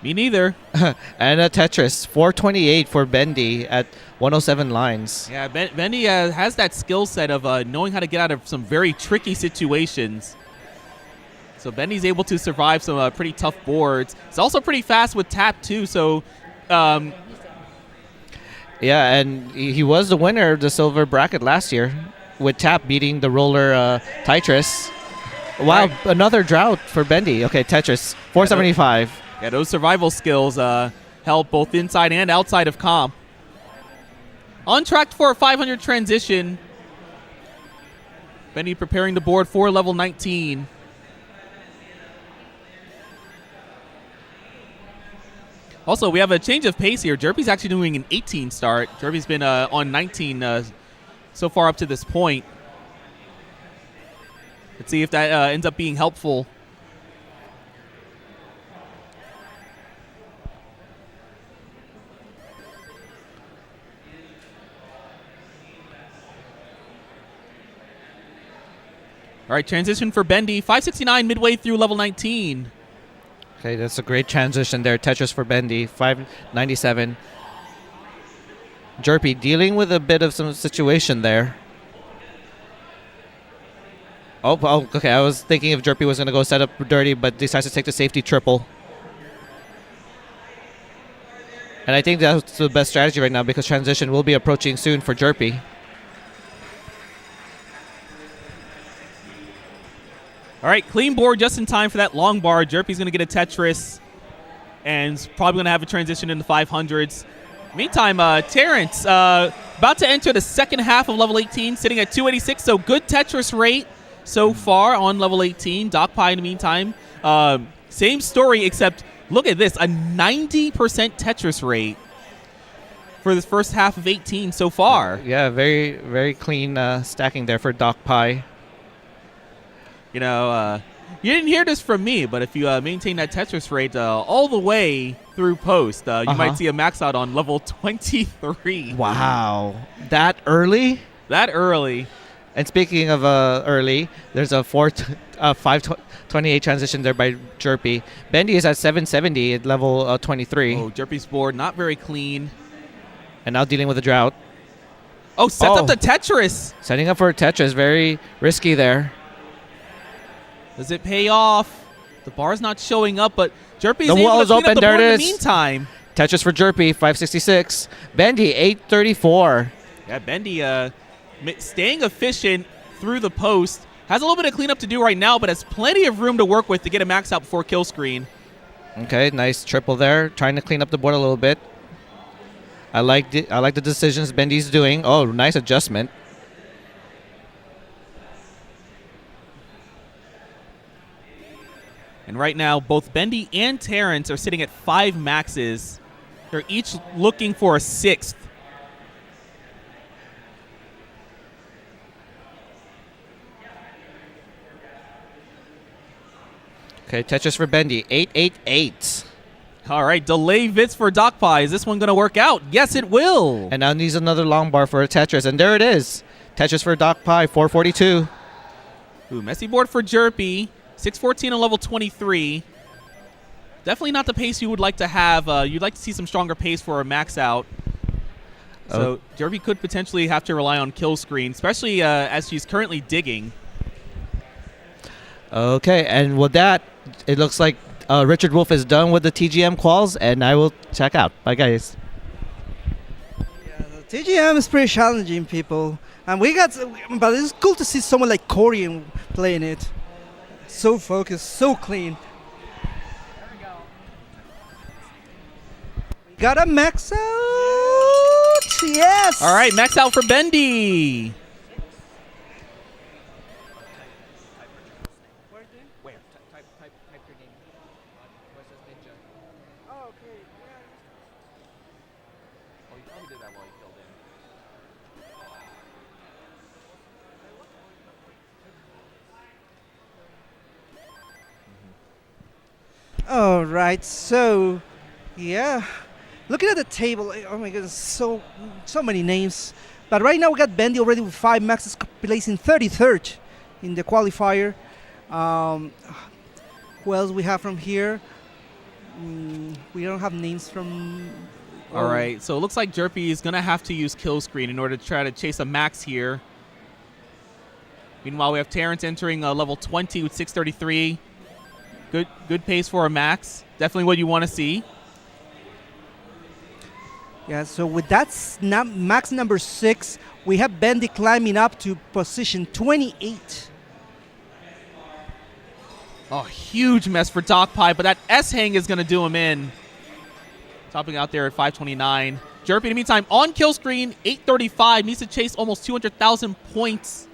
Me neither. And a Tetris, 428 for Bendy at 107 lines. Yeah, Bendy has that skill set of knowing how to get out of some very tricky situations. So Bendy's able to survive some pretty tough boards. He's also pretty fast with tap too. So, yeah, and he was the winner of the silver bracket last year with tap beating the roller Tetris. Wow, right. Another drought for Bendy. Okay, Tetris, 475. Yeah, those survival skills help both inside and outside of comp. On track for a 500 transition. Bendy preparing the board for level 19. Also, we have a change of pace here. Jerpy's actually doing an 18 start. Jerpy's been on 19 so far up to this point. Let's see if that ends up being helpful. All right, transition for Bendy. 569 midway through level 19. Okay, that's a great transition there. Tetris for Bendy, 597. Jerpy dealing with a bit of some situation there. Oh, okay. I was thinking if Jerpy was going to go set up dirty, but decides to take the safety triple. And I think that's the best strategy right now because transition will be approaching soon for Jerpy. All right, clean board just in time for that long bar. Jerpy's going to get a Tetris and is probably going to have a transition in the 500s. Meantime, Terrence About to enter the second half of level 18, sitting at 286. So good Tetris rate so far on level 18. DocPie in the meantime. Same story, except look at this, a 90% Tetris rate for this first half of 18 so far. Yeah, very, very clean stacking there for DocPie. You know, you didn't hear this from me, but if you maintain that Tetris rate all the way through post, you might see a max out on level 23. Wow. That early? That early. And speaking of early, there's a 528 transition there by Jerpy. Bendy is at 770 at level 23. Oh, Jerpy's board not very clean. And now dealing with a drought. Oh, sets up the Tetris. Setting up for a Tetris. Very risky there. Does it pay off? The bar's not showing up, but Jerpy's The able wall to is clean open. up the There board it in is. the meantime. Tetris for Jerpy, 566. Bendy, 834. Yeah, Bendy staying efficient through the post. Has a little bit of cleanup to do right now, but has plenty of room to work with to get a max out before kill screen. Okay, nice triple there. Trying to clean up the board a little bit. I like the decisions Bendy's doing. Oh, nice adjustment. And right now, both Bendy and Terrence are sitting at 5 maxes. They're each looking for a 6th. Okay, Tetris for Bendy, 888. All right, delay Vits for DocPie. Is this one going to work out? Yes, it will. And now needs another long bar for a Tetris, and there it is. Tetris for DocPie, 442. Ooh, messy board for Jerpy. 614 on level 23. Definitely not the pace you would like to have. You'd like to see some stronger pace for a max out. So Jerpy could potentially have to rely on kill screen, especially as she's currently digging. Okay, and with that, it looks like Richard Wolf is done with the TGM quals, and I will check out. Bye, guys. Yeah, the TGM is pretty challenging, people. And but it's cool to see someone like Corian playing it. So focused, so clean. There we go. We got a max out. Yes. All right, max out for Bendy. All right, so yeah, looking at the table, oh my goodness, so many names. But right now we got Bendy already with 5 maxes, placing 33rd in the qualifier. Who else we have from here? We don't have names from. All right, so it looks like Jerpy is going to have to use kill screen in order to try to chase a max here. Meanwhile, we have Terrence entering level 20 with 633. Good pace for a max. Definitely what you want to see. Yeah, so with that max number 6, we have Bendy climbing up to position 28. Oh, huge mess for DocPie, but that S-hang is going to do him in. Topping out there at 529. Jerpy, in the meantime, on kill screen, 835. Needs to chase almost 200,000 points.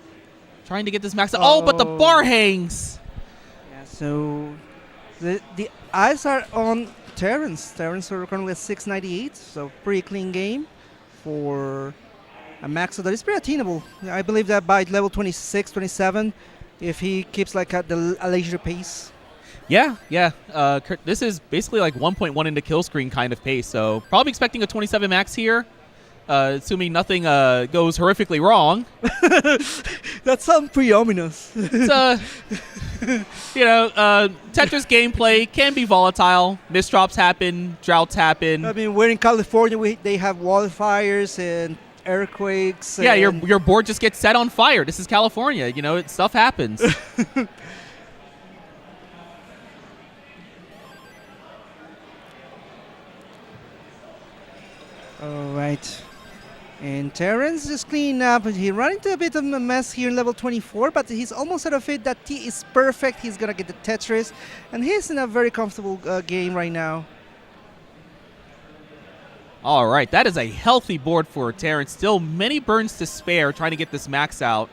Trying to get this max out. Oh, but the bar hangs. Yeah, so the eyes are on Terrence. Terrence are currently at 698, so pretty clean game for a max that is pretty attainable. I believe that by level 26, 27, if he keeps like at a leisure pace. Yeah. This is basically like 1.1 into kill screen kind of pace, so probably expecting a 27 max here, assuming nothing goes horrifically wrong. That sounds pretty ominous. It's, Tetris gameplay can be volatile. Misdrops happen, droughts happen. I mean, we're in California. They have wildfires and earthquakes. Yeah, and your board just gets set on fire. This is California. Stuff happens. All right. And Terrence is cleaning up. He ran into a bit of a mess here in level 24, but he's almost out of it. That T is perfect. He's going to get the Tetris. And he's in a very comfortable game right now. All right, that is a healthy board for Terrence. Still many burns to spare trying to get this max out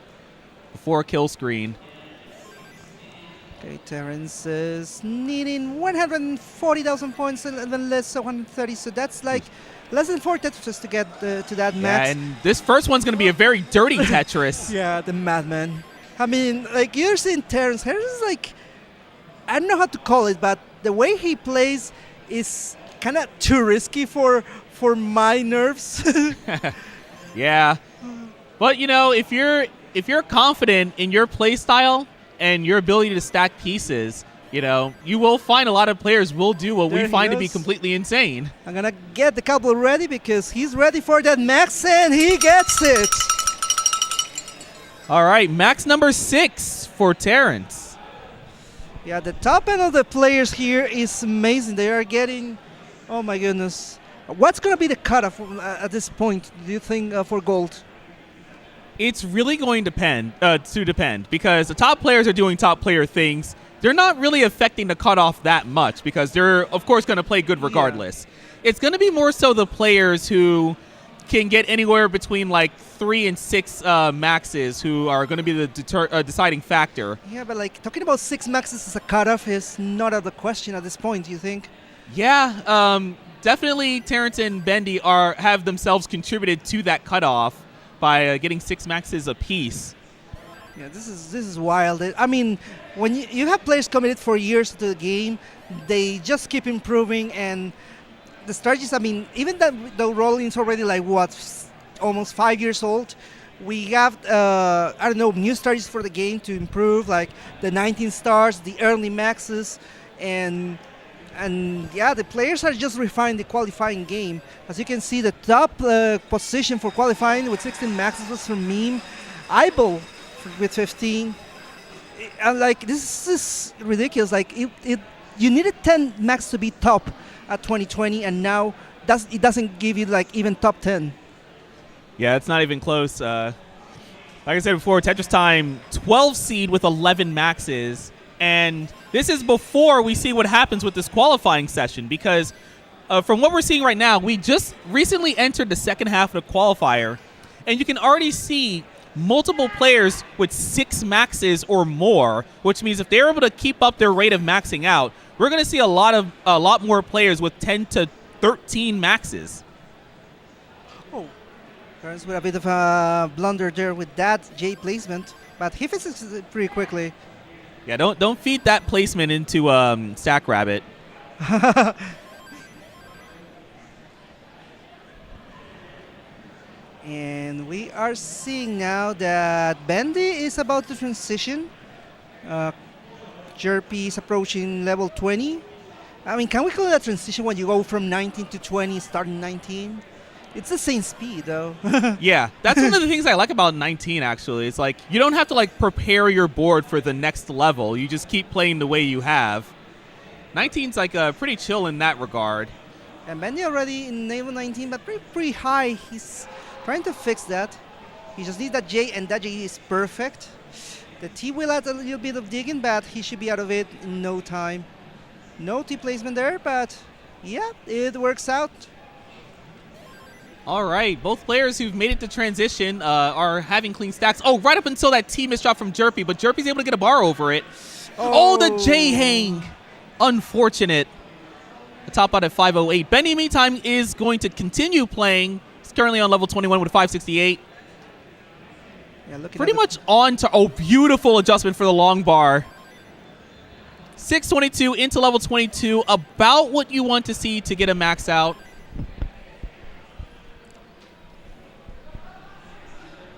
before a kill screen. Okay, Terrence is needing 140,000 points and then less, so 130. So that's like less than 4 Tetris to get to that max. Yeah, and this first one's going to be a very dirty Tetris. Yeah, the madman. I mean, like you're seeing Terrence. Terrence is like, I don't know how to call it, but the way he plays is kind of too risky for my nerves. Yeah, but you know, if you're confident in your play style and your ability to stack pieces, you know, you will find a lot of players will do what There we he find to be goes. completely insane. I'm gonna get the couple ready because he's ready for that max and he gets it. All right, max number 6 for Terrence. Yeah, the top end of the players here is amazing. They are getting, oh my goodness. What's gonna be the cutoff at this point, do you think, for gold? It's really going to depend because the top players are doing top player things. They're not really affecting the cutoff that much because they're, of course, going to play good regardless. Yeah. It's going to be more so the players who can get anywhere between like 3 and 6 maxes who are going to be the deciding factor. Yeah, but like talking about 6 maxes as a cutoff is not out of the question at this point, do you think? Yeah, definitely Terrence and Bendy have themselves contributed to that cutoff by getting 6 maxes apiece. Yeah, this is wild. I mean, when you have players committed for years to the game, they just keep improving, and the strategies, I mean, even that the rolling's already like what, almost 5 years old. We have I don't know, new strategies for the game to improve, like the 19 stars, the early maxes, and yeah, the players are just refining the qualifying game. As you can see, the top position for qualifying with 16 maxes was from Meme, Eyeball with 15. And like, this is ridiculous. Like you needed 10 max to be top at 2020, and now it doesn't give you like even top 10. Yeah, it's not even close. Like I said before, Tetris Time 12 seed with 11 maxes, and this is before we see what happens with this qualifying session, because from what we're seeing right now, we just recently entered the second half of the qualifier, and you can already see multiple players with 6 maxes or more, which means if they're able to keep up their rate of maxing out, we're going to see a lot more players with 10 to 13 maxes. Oh, Terrence with a bit of a blunder there with that J placement, but he fixes it pretty quickly. Yeah, don't feed that placement into Stack Rabbit. And we are seeing now that Bendy is about to transition. Jerpy is approaching level 20. I mean, can we call it a transition when you go from 19 to 20, starting 19? It's the same speed, though. Yeah, that's one of the things I like about 19, actually. It's like, you don't have to, like, prepare your board for the next level. You just keep playing the way you have. 19's, like, pretty chill in that regard. And Bendy already in level 19, but pretty high. He's trying to fix that. He just needs that J, and that J is perfect. The T will add a little bit of digging, but he should be out of it in no time. No T placement there, but yeah, it works out. All right, both players who've made it to transition are having clean stacks. Oh, right up until that T misdrop from Jerpy, but Jerpy's able to get a bar over it. Oh, the J hang. Unfortunate. The top out at 508. Bendy, meantime, is going to continue playing. He's currently on level 21 with a 568. Yeah, pretty much on to, oh, beautiful adjustment for the long bar. 622 into level 22, about what you want to see to get a max out.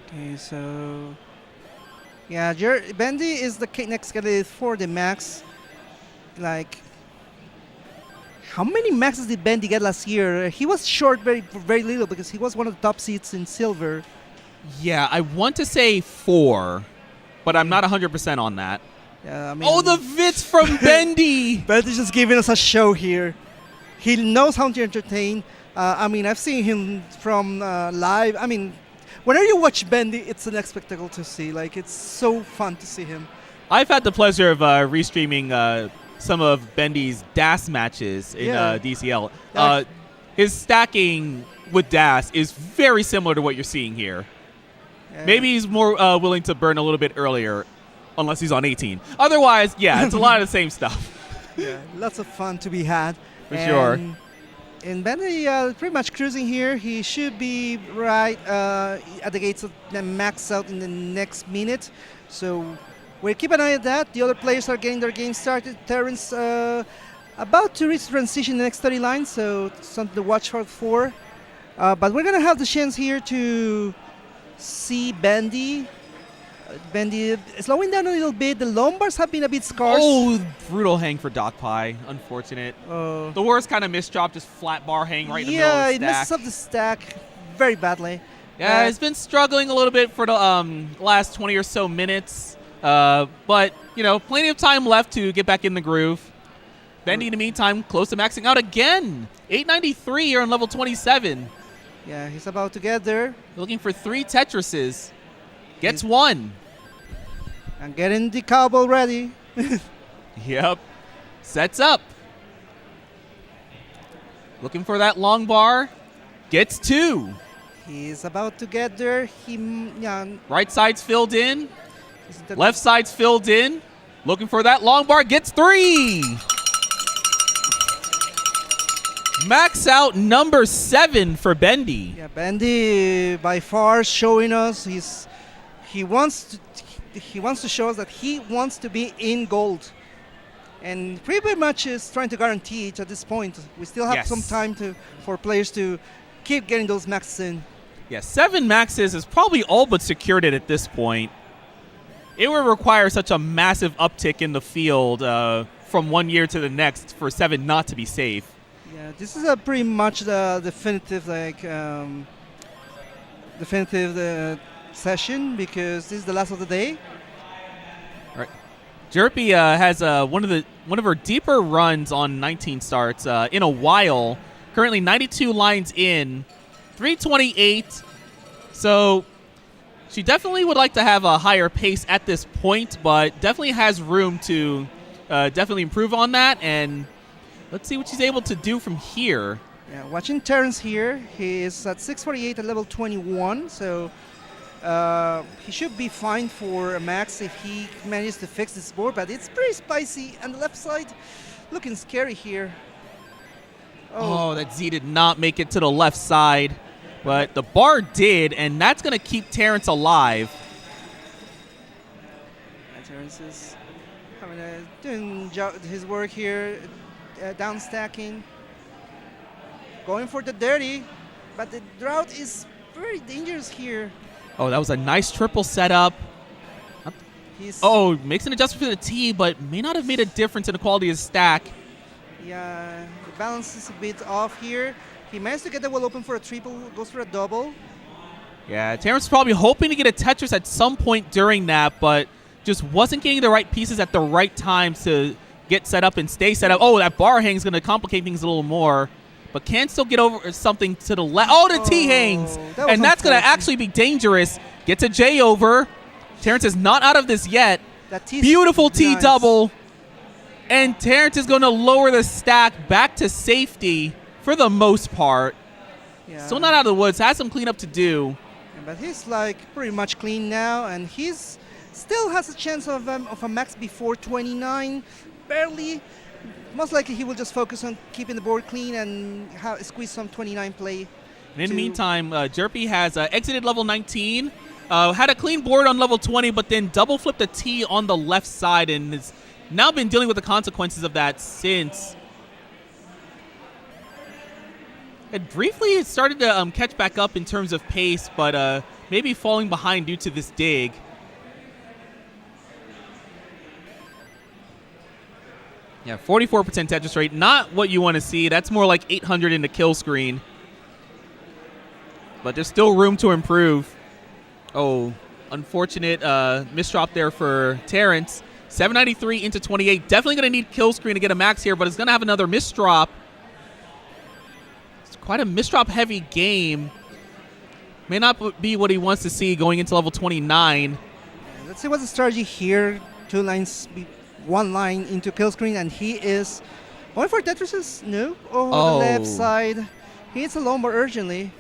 Okay, so yeah, Bendy is the next candidate for the max. Like, how many maxes did Bendy get last year? He was short very little because he was one of the top seeds in silver. Yeah, I want to say 4, but I'm not 100% on that. I mean, oh, the Vits from Bendy! Bendy's just giving us a show here. He knows how to entertain. I mean, I've seen him from live. I mean, whenever you watch Bendy, it's an spectacle to see. Like, it's so fun to see him. I've had the pleasure of restreaming some of Bendy's DAS matches in DCL. his stacking with DAS is very similar to what you're seeing here. Maybe he's more willing to burn a little bit earlier, unless he's on 18. Otherwise, yeah, it's a lot of the same stuff. Yeah, lots of fun to be had. For sure. And Bendy pretty much cruising here. He should be right at the gates of the max out in the next minute. So we'll keep an eye at that. The other players are getting their game started. Terrence about to reach transition in the next 30 lines, so something to watch out for. But we're going to have the chance here to see Bendy. Bendy slowing down a little bit. The Lombards have been a bit scarce. Oh, brutal hang for Doc Pie. Unfortunate. The worst kind of misdrop, just flat bar hang right in the middle of the stack. Yeah, it messes up the stack very badly. Yeah, he's been struggling a little bit for the last 20 or so minutes. But, you know, plenty of time left to get back in the groove. Bendy, in the meantime, close to maxing out again. 893 here on level 27. Yeah, he's about to get there. Looking for 3 Tetrises. Gets 1. And getting the cowbell ready. Yep. Sets up. Looking for that long bar. Gets 2. He's about to get there. Right side's filled in. Left side's filled in. Looking for that long bar. Gets 3. Max out number 7 for Bendy. Yeah, Bendy by far showing us he wants to show us that he wants to be in gold, and pretty much is trying to guarantee it at this point. We still have some time for players to keep getting those maxes in. Yeah, 7 maxes is probably all but secured it at this point. It would require such a massive uptick in the field from one year to the next for 7 not to be safe. Yeah, this is pretty much the definitive session, because this is the last of the day. All right. Jerpy has one of her deeper runs on 19 starts in a while. Currently 92 lines in, 328. So she definitely would like to have a higher pace at this point, but definitely has room to definitely improve on that. And let's see what she's able to do from here. Yeah, watching Terrence here, he is at 648 at level 21, so he should be fine for a max if he manages to fix this board, but it's pretty spicy, and the left side looking scary here. Oh, that Z did not make it to the left side, but the bar did, and that's going to keep Terrence alive. And Terrence is doing his work here, down stacking, going for the dirty, but the drought is very dangerous here. Oh, that was a nice triple setup. Makes an adjustment for the T, but may not have made a difference in the quality of his stack. Yeah, the balance is a bit off here. He managed to get the wall open for a triple, goes for a double. Yeah, Terrence was probably hoping to get a Tetris at some point during that, but just wasn't getting the right pieces at the right time to get set up and stay set up. Oh, that bar hang is going to complicate things a little more, but can still get over something to the left. Oh, the T hangs, and that's going to actually be dangerous. Gets a J over. Terrence is not out of this yet. Beautiful T nice. Double, and Terrence is going to lower the stack back to safety for the most part. Yeah. Still not out of the woods. Has some cleanup to do. Yeah, but he's like pretty much clean now, and he's still has a chance of a max before 29. Barely. Most likely he will just focus on keeping the board clean and squeeze some 29 play. And in the meantime, Jerpy has exited level 19, had a clean board on level 20, but then double flipped a T on the left side and has now been dealing with the consequences of that since. And briefly it started to catch back up in terms of pace, but maybe falling behind due to this dig. Yeah, 44% Tetris rate, not what you want to see. That's more like 800 in the kill screen. But there's still room to improve. Oh, unfortunate misdrop there for Terrence. 793 into 28. Definitely going to need kill screen to get a max here, but it's going to have another misdrop. It's quite a misdrop heavy game. May not be what he wants to see going into level 29. Let's see what's the strategy here. 2 lines, 1 line into kill screen, and he is going for Tetrises. No. Oh, the left side. He needs a Lombard urgently.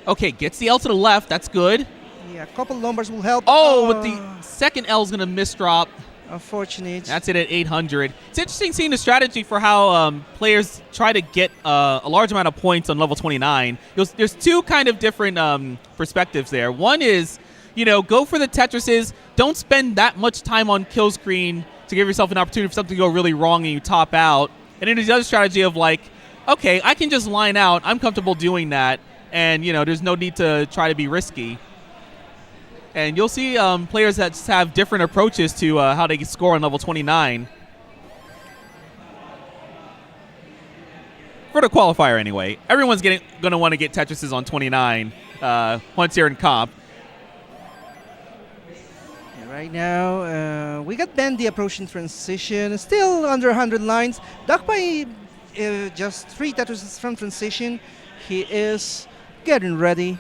Okay, gets the L to the left. That's good. Yeah, a couple Lombards will help. Oh, but the second L is going to misdrop. Unfortunate. That's it at 800. It's interesting seeing the strategy for how players try to get a large amount of points on level 29. There's two kind of different perspectives there. One is, go for the Tetrises. Don't spend that much time on kill screen to give yourself an opportunity for something to go really wrong and you top out. And then there's the other strategy of like, okay, I can just line out. I'm comfortable doing that. And, there's no need to try to be risky. And you'll see players that just have different approaches to how they score on level 29. For the qualifier, anyway. Everyone's going to want to get Tetrises on 29 once you're in comp. Yeah, right now, we got Bendy approaching transition. Still under 100 lines. Duckpie just 3 Tetrises from transition. He is getting ready.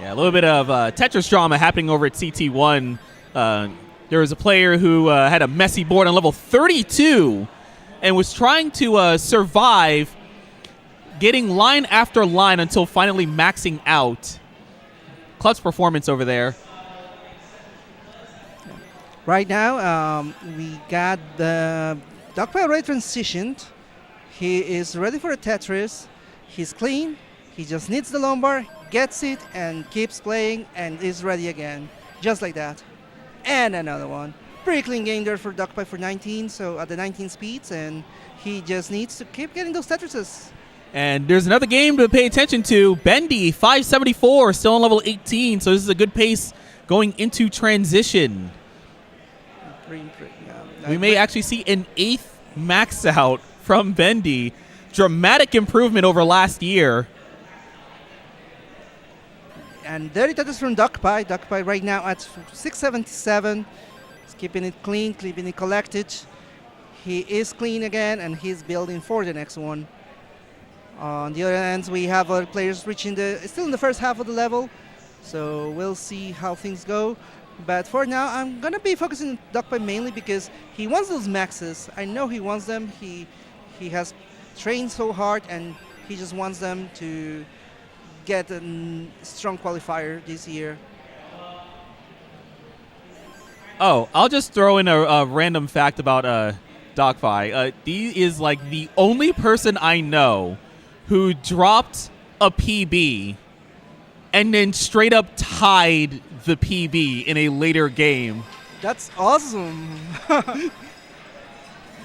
Yeah, a little bit of Tetris drama happening over at CT1. There was a player who had a messy board on level 32 and was trying to survive getting line after line until finally maxing out. Clutch performance over there. Right now, we got the Duckpie already transitioned. He is ready for a Tetris. He's clean. He just needs the Lombard, gets it, and keeps playing, and is ready again. Just like that. And another one. Pretty clean game there for Duckpie for 19, so at the 19 speeds, and he just needs to keep getting those Tetrises. And there's another game to pay attention to. Bendy, 574, still on level 18, so this is a good pace going into transition. We may actually see an 8th max out from Bendy. Dramatic improvement over last year. And dirty Tetris from Duckpie. Duckpie right now at 677. He's keeping it clean, keeping it collected. He is clean again, and he's building for the next one. On the other hand, we have other players reaching still in the first half of the level. So we'll see how things go. But for now, I'm going to be focusing on Duckpie mainly because he wants those maxes. I know he wants them. He has trained so hard, and he just wants them to get a strong qualifier this year. Oh, I'll just throw in a random fact about Duckpie. He is like the only person I know who dropped a PB and then straight up tied the PB in a later game. That's awesome.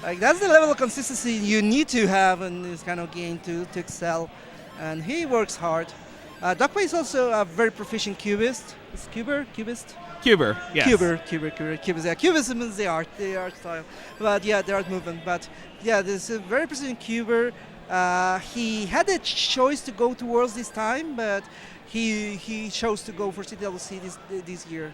Like, that's the level of consistency you need to have in this kind of game to excel. And he works hard. Duckpie is also a very proficient cubist. Is cubist? Cuber, yes. Cubist. Yeah, cubism is the art style. But yeah, the art movement. But yeah, this is a very proficient cuber. He had a choice to go to Worlds this time, but he chose to go for CTWC this year.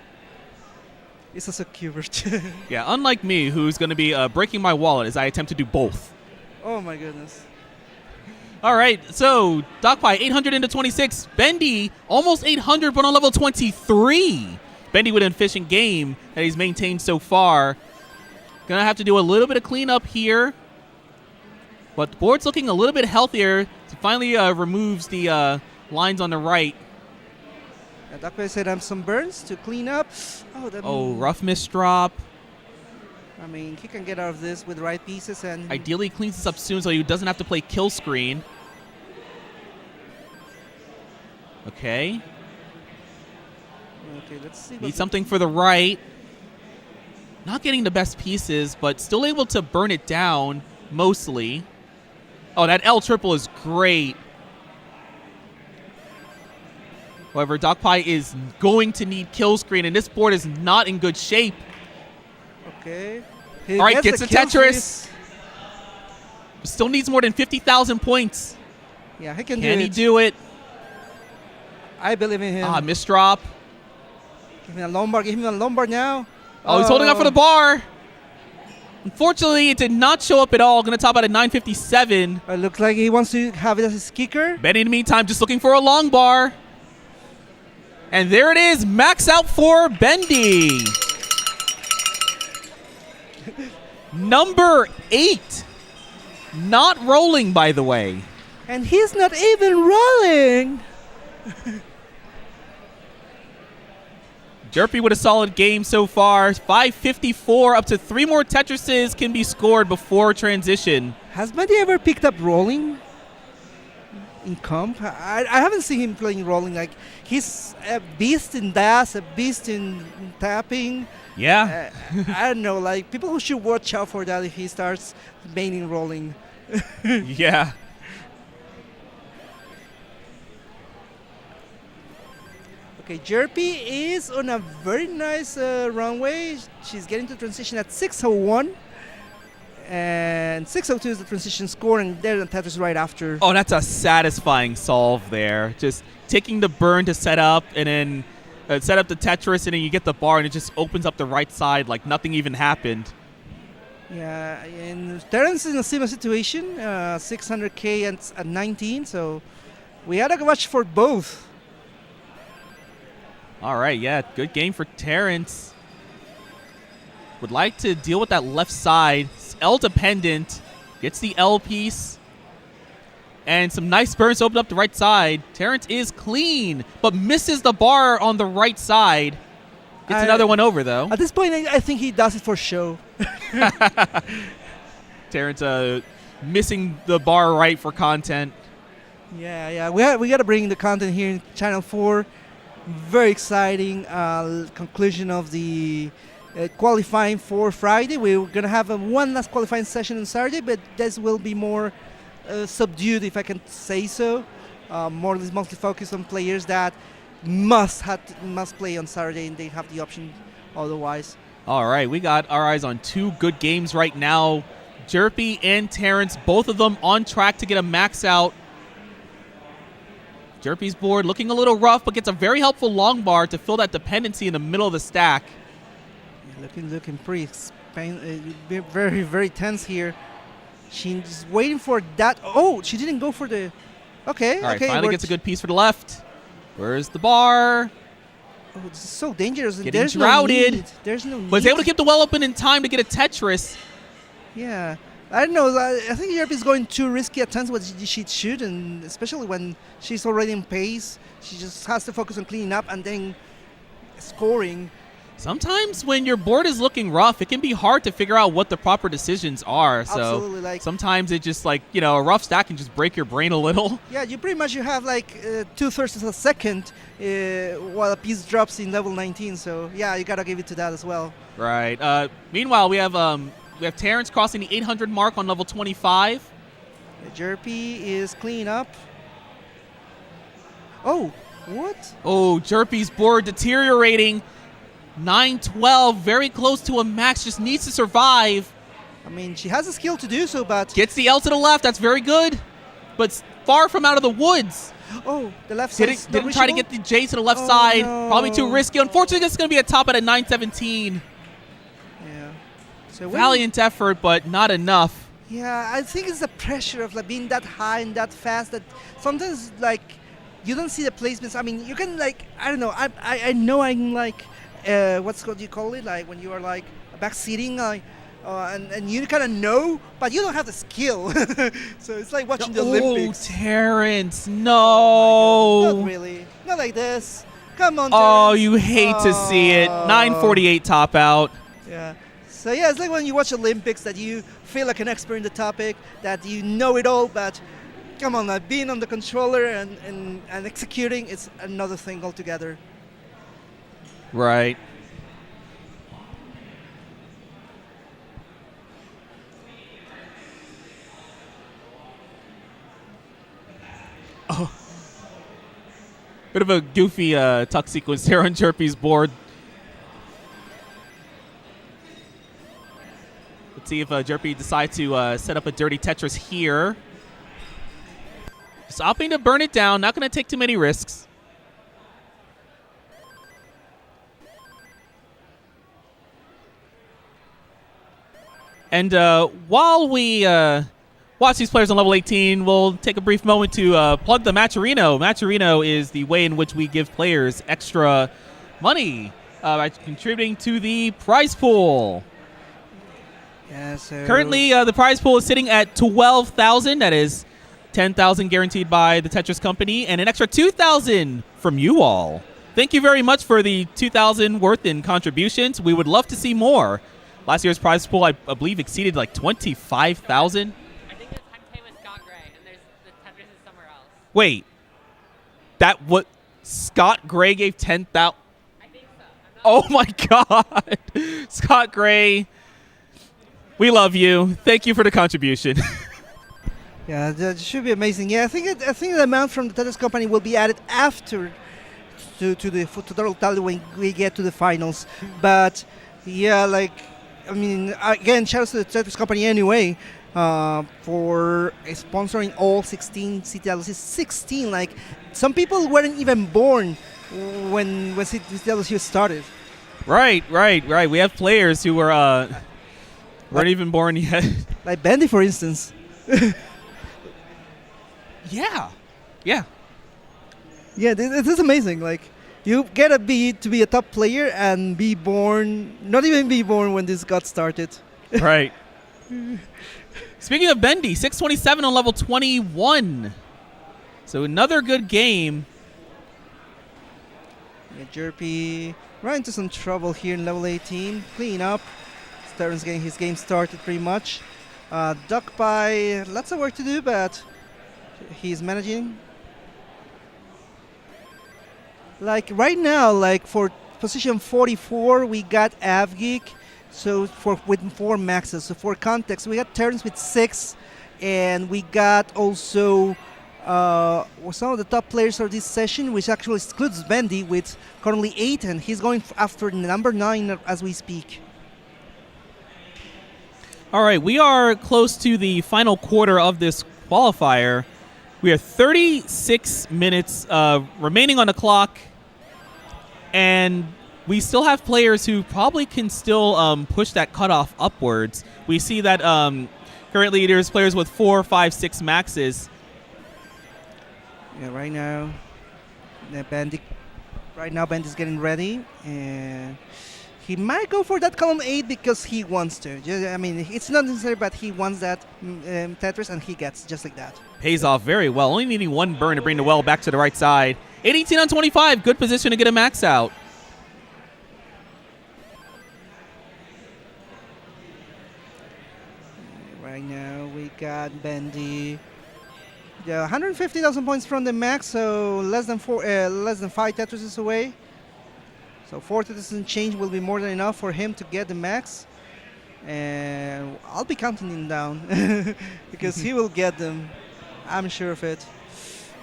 It's also Cubert. Yeah, unlike me, who's going to be breaking my wallet as I attempt to do both. Oh my goodness. All right, so Duckpie 800 into 26. Bendy almost 800, but on level 23. Bendy with an efficient game that he's maintained so far. Gonna have to do a little bit of cleanup here, but the board's looking a little bit healthier. So finally removes the lines on the right. Duckpie said some burns to clean up. Oh, rough misdrop. I mean, he can get out of this with the right pieces and ideally cleans this up soon so he doesn't have to play kill screen. Okay. Okay, let's see. Need something for the right. Not getting the best pieces, but still able to burn it down mostly. Oh, that L triple is great. However, Duckpie is going to need kill screen, and this board is not in good shape. Okay. All right, gets a Tetris. Still needs more than 50,000 points. Yeah, he can do it. Can he do it? I believe in him. Ah, misdrop. Give him a Lombard. Give him a Lombard now. Oh, he's holding up for the bar. Unfortunately, it did not show up at all. Going to top out at 957. It looks like he wants to have it as his kicker. Benny, in the meantime, just looking for a long bar. And there it is, max out for Bendy. Number 8. Not rolling, by the way. And he's not even rolling. Jerpy with a solid game so far. 554, up to 3 more Tetrises can be scored before transition. Has Bendy ever picked up rolling in comp? I haven't seen him playing rolling. Like, he's a beast in dash, a beast in tapping. Yeah. I don't know, like, people who should watch out for that if he starts maining rolling. Yeah. Okay, Jerpy is on a very nice runway. She's getting to transition at 6:01. And 6:02 is the transition score, and there's the Tetris right after. Oh, that's a satisfying solve there. Just taking the burn to set up, and then set up the Tetris, and then you get the bar, and it just opens up the right side like nothing even happened. Yeah, and Terrence is in a similar situation, 600K at 19, so we had to watch for both. All right, yeah, good game for Terrence. Would like to deal with that left side. It's L dependent. Gets the L piece. And some nice burns to open up the right side. Terrence is clean, but misses the bar on the right side. Gets another one over, though. At this point, I think he does it for show. Terrence missing the bar right for content. Yeah, we got to bring the content here in Channel 4. Very exciting conclusion of the qualifying for Friday. We're going to have one last qualifying session on Saturday, but this will be more subdued, if I can say so. More or less mostly focused on players that must play on Saturday, and they have the option otherwise. All right, we got our eyes on 2 good games right now. Jerpy and Terrence, both of them on track to get a max out. Jerpy's board looking a little rough, but gets a very helpful long bar to fill that dependency in the middle of the stack. Looking pretty very, very tense here. She's waiting for that. Oh, she didn't go for the... Okay, All right, okay. finally gets a good piece for the left. Where's the bar? Oh, this is so dangerous. Getting There's shrouded. No need. There's no need. Was able to keep the well open in time to get a Tetris. Yeah. I don't know. I think Europe is going too risky at times what she should, and especially when she's already in pace. She just has to focus on cleaning up and then scoring. Sometimes when your board is looking rough, it can be hard to figure out what the proper decisions are. Absolutely, So sometimes it just like, a rough stack can just break your brain a little. Yeah, you pretty much have like 2/3 of a second while a piece drops in level 19. So yeah, you gotta give it to that as well. Right. Meanwhile, we have Terrence crossing the 800 mark on level 25. Jerpy is cleaning up. Oh, what? Oh, Jerpy's board deteriorating. 912, very close to a max, just needs to survive. I mean, she has a skill to do so, but... Gets the L to the left, that's very good. But far from out of the woods. Oh, the left side. Didn't try to get the J to the left side. No. Probably too risky. Unfortunately, it's going to be a top at a 917. Yeah. So Valiant effort, but not enough. Yeah, I think it's the pressure of like being that high and that fast that sometimes like you don't see the placements. I mean, you can like, I don't know. I know I'm like, what do you call it? Like when you are like backseating, and you kind of know, but you don't have the skill. So it's like watching the Olympics. Oh, Terrence, no. Not really. Not like this. Come on, Oh, Terrence. you hate to see it. 948 top out. Yeah. So yeah, it's like when you watch Olympics that you feel like an expert in the topic, that you know it all, but come on, being on the controller and executing, it's another thing altogether. Right. Oh. Bit of a goofy tuck sequence there on Jerpy's board. Let's see if Jerpy decides to set up a dirty Tetris here. Just opting to burn it down, not going to take too many risks. And while we watch these players on level 18, we'll take a brief moment to plug the Matcherino. Matcherino is the way in which we give players extra money by contributing to the prize pool. Yeah, so Currently, the prize pool is sitting at 12,000. That is 10,000 guaranteed by the Tetris company, and an extra 2,000 from you all. Thank you very much for the 2,000 worth in contributions. We would love to see more. Last year's prize pool, I believe, exceeded like 25,000. I think it's I'm with Scott Gray, and there's the Tetris is somewhere else. Wait, that what Scott Gray gave 10,000? I think so. Oh my God, Scott Gray, we love you. Thank you for the contribution. yeah, that should be amazing. Yeah, I think the amount from the Tetris company will be added after to the total tally when we get to the finals. But yeah, like I mean, again, shout out to the Tetris company anyway for sponsoring all 16 CTWC. 16, like some people weren't even born when CTWC started. Right. We have players who were weren't even born yet. Like Bendy, for instance. Yeah. Yeah, this is amazing. Like, you gotta be to be a top player and be born, not even be born when this got started. Right. Speaking of Bendy, 627 on level 21. So another good game. Yeah, Jerpy ran into some trouble here in level 18. Clean up. Sterns getting his game started pretty much. Duck by lots of work to do, but he's managing. Like right now, like for position 44, we got Avgeek. So with 4 maxes. So for context, we got Terrence with 6, and we got also some of the top players of this session, which actually excludes Bendy with currently 8, and he's going after number 9 as we speak. All right, we are close to the final quarter of this qualifier. We have 36 minutes remaining on the clock, and we still have players who probably can still push that cutoff upwards. We see that currently there's players with 4, 5, 6 maxes. Yeah, right now, Bendy's getting ready, and he might go for that column 8 because he wants to. I mean, it's not necessary, but he wants that Tetris, and he gets just like that. Pays off very well. Only needing 1 burn to bring the well back to the right side. 18 on 25. Good position to get a max out. Right now, we got Bendy. Yeah, 150,000 points from the max, so less than 5 Tetrises away. So 4 Tetrises and change will be more than enough for him to get the max. And I'll be counting him down because he will get them. I'm sure of it.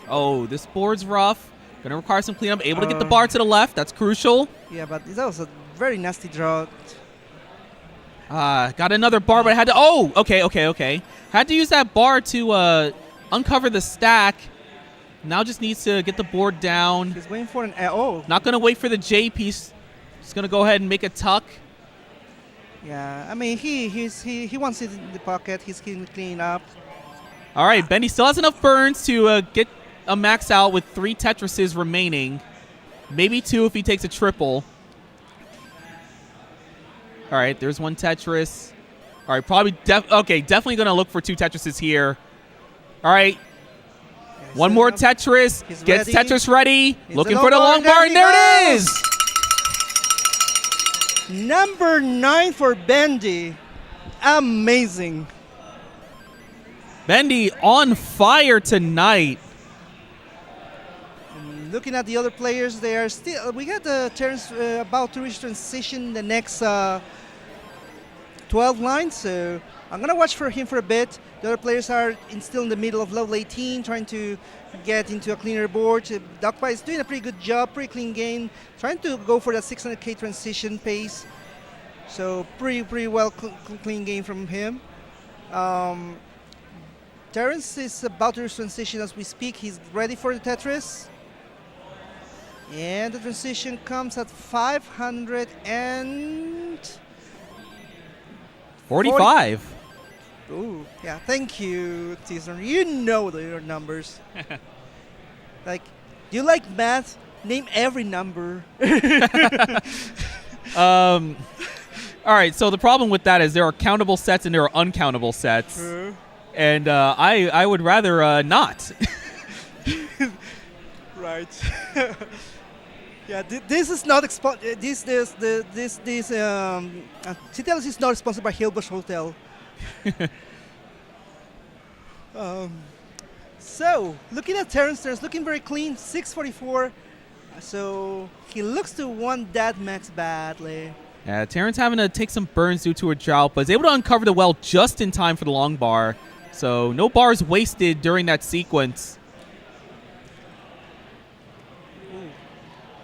Oh, this board's rough. Going to require some cleanup. Able to get the bar to the left. That's crucial. Yeah, but that was a very nasty draw. Got another bar, but I had to... Oh, okay. Had to use that bar to uncover the stack. Now just needs to get the board down. He's waiting for an... oh. Not going to wait for the J piece. Just going to go ahead and make a tuck. Yeah, I mean, he wants it in the pocket. He's cleaning up. All right, Bendy still has enough burns to get a max out with 3 Tetrises remaining. Maybe 2 if he takes a triple. All right, there's 1 Tetris. All right, probably definitely going to look for 2 Tetrises here. All right, Yeah, 1 more Tetris. Gets ready. Tetris ready. It's Looking a for the long bar, and there it goes. is. Number 9 for Bendy. Amazing. Bendy on fire tonight. Looking at the other players, they are still... We got the turns about to reach transition the next 12 lines, so I'm going to watch for him for a bit. The other players are still in the middle of level 18, trying to get into a cleaner board. Duckpie is doing a pretty good job, pretty clean game, trying to go for that 600k transition pace. So pretty well clean game from him. Terrence is about to transition as we speak. He's ready for the Tetris. And the transition comes at 545. Ooh, yeah. Thank you, Teaser. You know your numbers. Like, do you like math? Name every number. All right, so the problem with that is there are countable sets and there are uncountable sets. And I would rather not. Right. Yeah, this is not CTWC is not sponsored by Hillbush Hotel. So, looking at Terrence looking very clean, 644. So, he looks to want that max badly. Yeah, Terrence having to take some burns due to a drought, but is able to uncover the well just in time for the long bar. So, no bars wasted during that sequence. Ooh.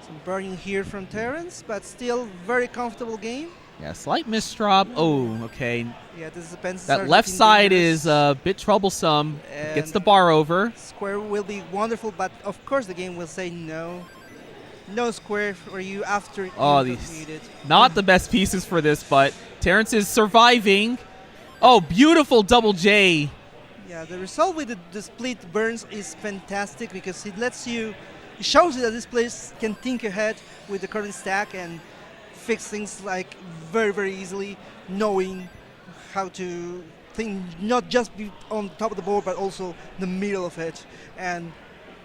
Some burning here from Terrence, but still very comfortable game. Yeah, slight misdrop. Oh, okay. Yeah, this depends. That left side is a bit troublesome. And Gets the bar over. Square will be wonderful, but of course the game will say no. No square for you after you completed. Not the best pieces for this, but Terrence is surviving. Oh, beautiful double J. Yeah, the result with the split burns is fantastic because it shows you that this place can think ahead with the current stack and fix things like very, very easily, knowing how to think not just be on top of the board, but also the middle of it. And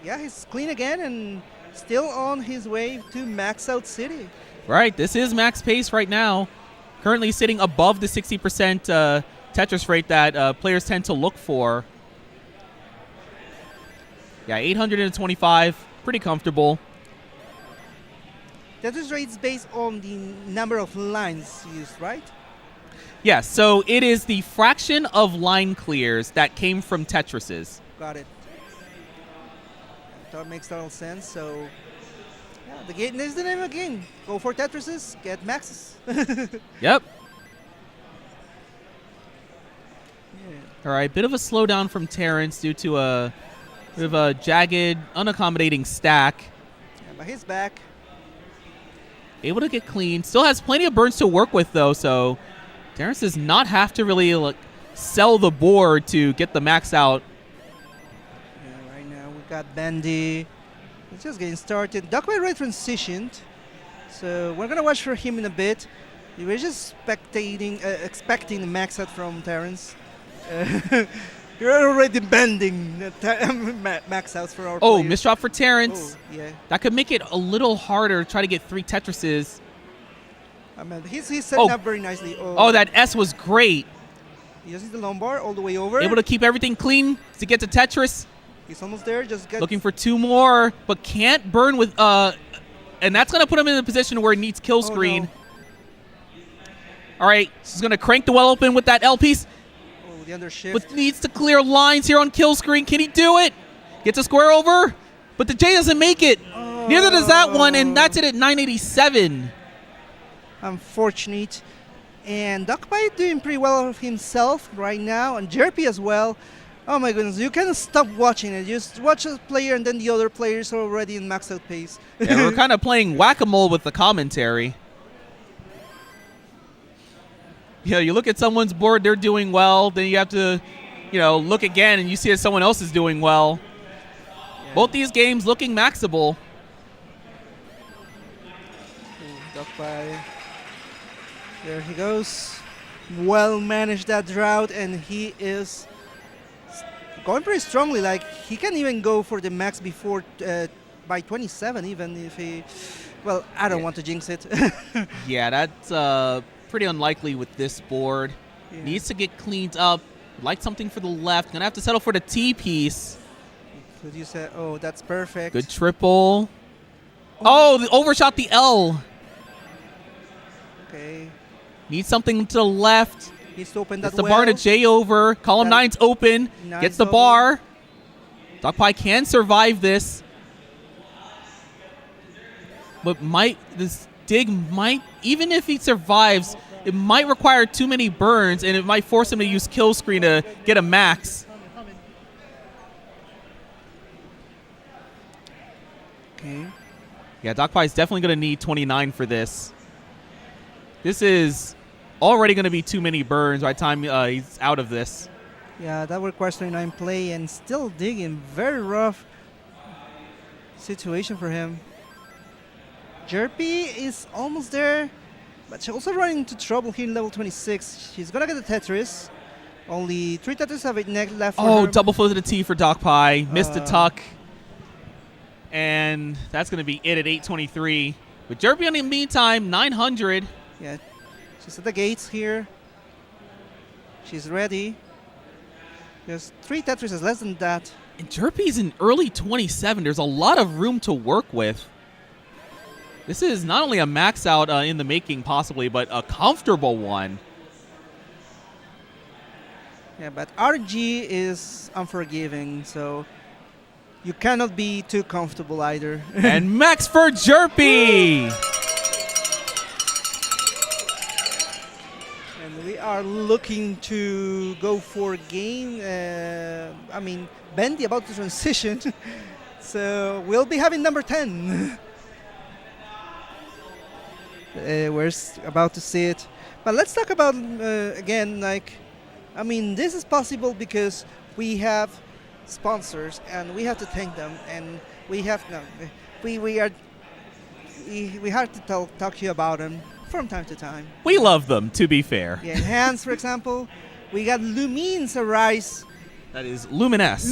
yeah, he's clean again and still on his way to max out city. Right, this is max pace right now. Currently sitting above the 60% Tetris rate that players tend to look for. Yeah, 825, pretty comfortable. Tetris rate is based on the number of lines used, right? Yeah, so it is the fraction of line clears that came from Tetrises. Got it. That makes total sense. So, yeah, the game. There's the name of the game. Go for Tetrises, get maxes. Yep. Yeah. All right, bit of a slowdown from Terrence due to a bit of a jagged, unaccommodating stack. Yeah, but he's back. Able to get clean. Still has plenty of burns to work with, though, so Terrence does not have to really sell the board to get the max out. Yeah, right now we got Bendy. He's just getting started. Duck right transitioned, so we're gonna watch for him in a bit. We were just expecting the max out from Terrence. You're already bending max outs for our Oh, players. misdrop for Terrence. Oh, yeah. That could make it a little harder to try to get 3 Tetrises. I mean, he's setting Oh. up very nicely. Oh, that S was great. He uses the long bar all the way over. Able to keep everything clean to get to Tetris. He's almost there. Just get Looking for 2 more, but can't burn with... and that's going to put him in a position where he needs kill screen. no. All right, he's going to crank the well open with that L piece, Oh, the undershift. but needs to clear lines here on kill screen. Can he do it? Gets a square over, but the J doesn't make it. Neither does that one, and that's it at 987. Unfortunate. And Duckbite doing pretty well of himself right now, and Jerpy as well. Oh my goodness, you can't stop watching it. Just watch a player and then the other players are already in max out pace. Yeah, we're kind of playing whack-a-mole with the commentary. Yeah, you look at someone's board, they're doing well, then you have to, look again and you see that someone else is doing well. Yeah. Both these games looking maxable. Duckbite. There he goes. Well managed that drought, and he is going pretty strongly. Like, he can even go for the max before by 27, even if he. Well, I don't want to jinx it. Yeah, that's pretty unlikely with this board. Yeah. Needs to get cleaned up. Like something for the left. Gonna have to settle for the T piece. Could you say, oh, that's perfect. Good triple. Oh, the overshot the L. Okay. Needs something to the left. He's to open that Gets the well. bar to J over. Column That- 9's open. Nice Gets the over. bar. Duckpie can survive this. But this dig might, even if he survives, it might require too many burns, and it might force him to use kill screen to get a max. Okay. Yeah, Duckpie is definitely going to need 29 for this. This is already going to be too many burns by the time he's out of this. Yeah, that requires 29 play and still digging. Very rough situation for him. Jerpy is almost there, but she's also running into trouble here in level 26. She's gonna get the Tetris. Only 3 Tetris have it left for her. Oh, double flow to the T for Doc Pie. Missed the tuck. And that's going to be it at 823. With Jerpy in the meantime, 900. Yeah, she's at the gates here. She's ready. There's 3 Tetrises, less than that. And Jerpy's in early 27. There's a lot of room to work with. This is not only a max out in the making, possibly, but a comfortable one. Yeah, but RG is unforgiving, so you cannot be too comfortable either. And max for Jerpy! And we are looking to go for a game. I mean, Bendy about to transition. So we'll be having number 10. We're about to see it. But let's talk about, again, like, I mean, this is possible because we have sponsors and we have to thank them, and we have we have to talk to you about them from time to time. We love them, to be fair. Yeah, Enhance, for example, we got Lumines Arise. That is Luminous.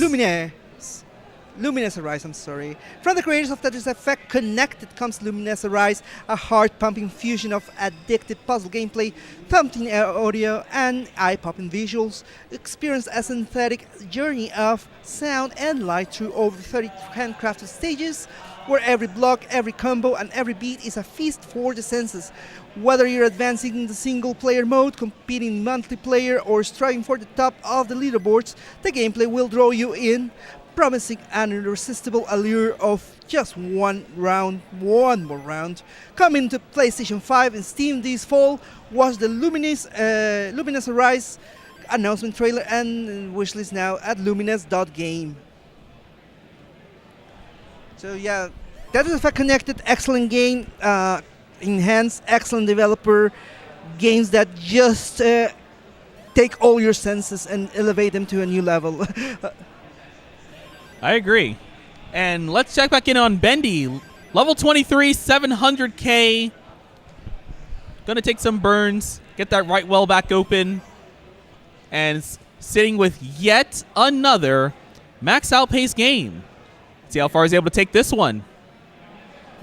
Luminous Arise, I'm sorry. From the creators of Tetris Effect Connected comes Luminous Arise, a heart-pumping fusion of addictive puzzle gameplay, thumping audio, and eye-popping visuals. Experience a synthetic journey of sound and light through over 30 handcrafted stages, where every block, every combo, and every beat is a feast for the senses. Whether you're advancing in the single-player mode, competing in multiplayer, or striving for the top of the leaderboards, the gameplay will draw you in, promising an irresistible allure of just one more round. Coming to PlayStation 5 and Steam this fall was the Luminous Arise announcement trailer and wishlist now at luminous.game. So yeah, Tetris Effect Connected, excellent game, enhanced, excellent developer, games that just take all your senses and elevate them to a new level. I agree. And let's check back in on Bendy. Level 23, 700K. Gonna take some burns, get that right well back open, and sitting with yet another max outpace game. See how far he's able to take this one.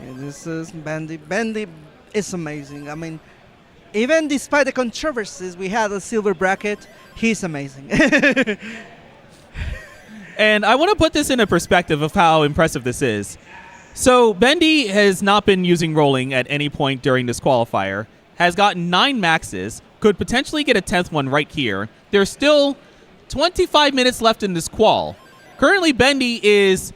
Yeah, this is Bendy. Bendy is amazing. I mean, even despite the controversies we had a silver bracket, he's amazing. And I want to put this in a perspective of how impressive this is. So Bendy has not been using rolling at any point during this qualifier, has gotten 9 maxes, could potentially get a 10th one right here. There's still 25 minutes left in this qual. Currently, Bendy is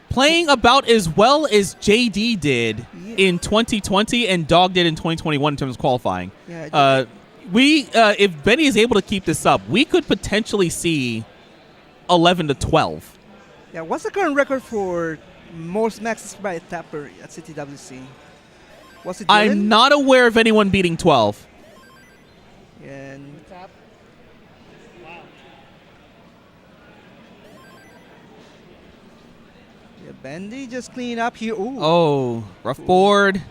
playing about as well as JD did in 2020 and Dog did in 2021 in terms of qualifying. Yeah, if Bendy is able to keep this up, we could potentially see 11 to 12. yeah, what's the current record for most maxes by a tapper at CTWC? Was it Dylan? I'm not aware of anyone beating 12. And yeah, Bendy just cleaning up here. Ooh. Oh, rough board.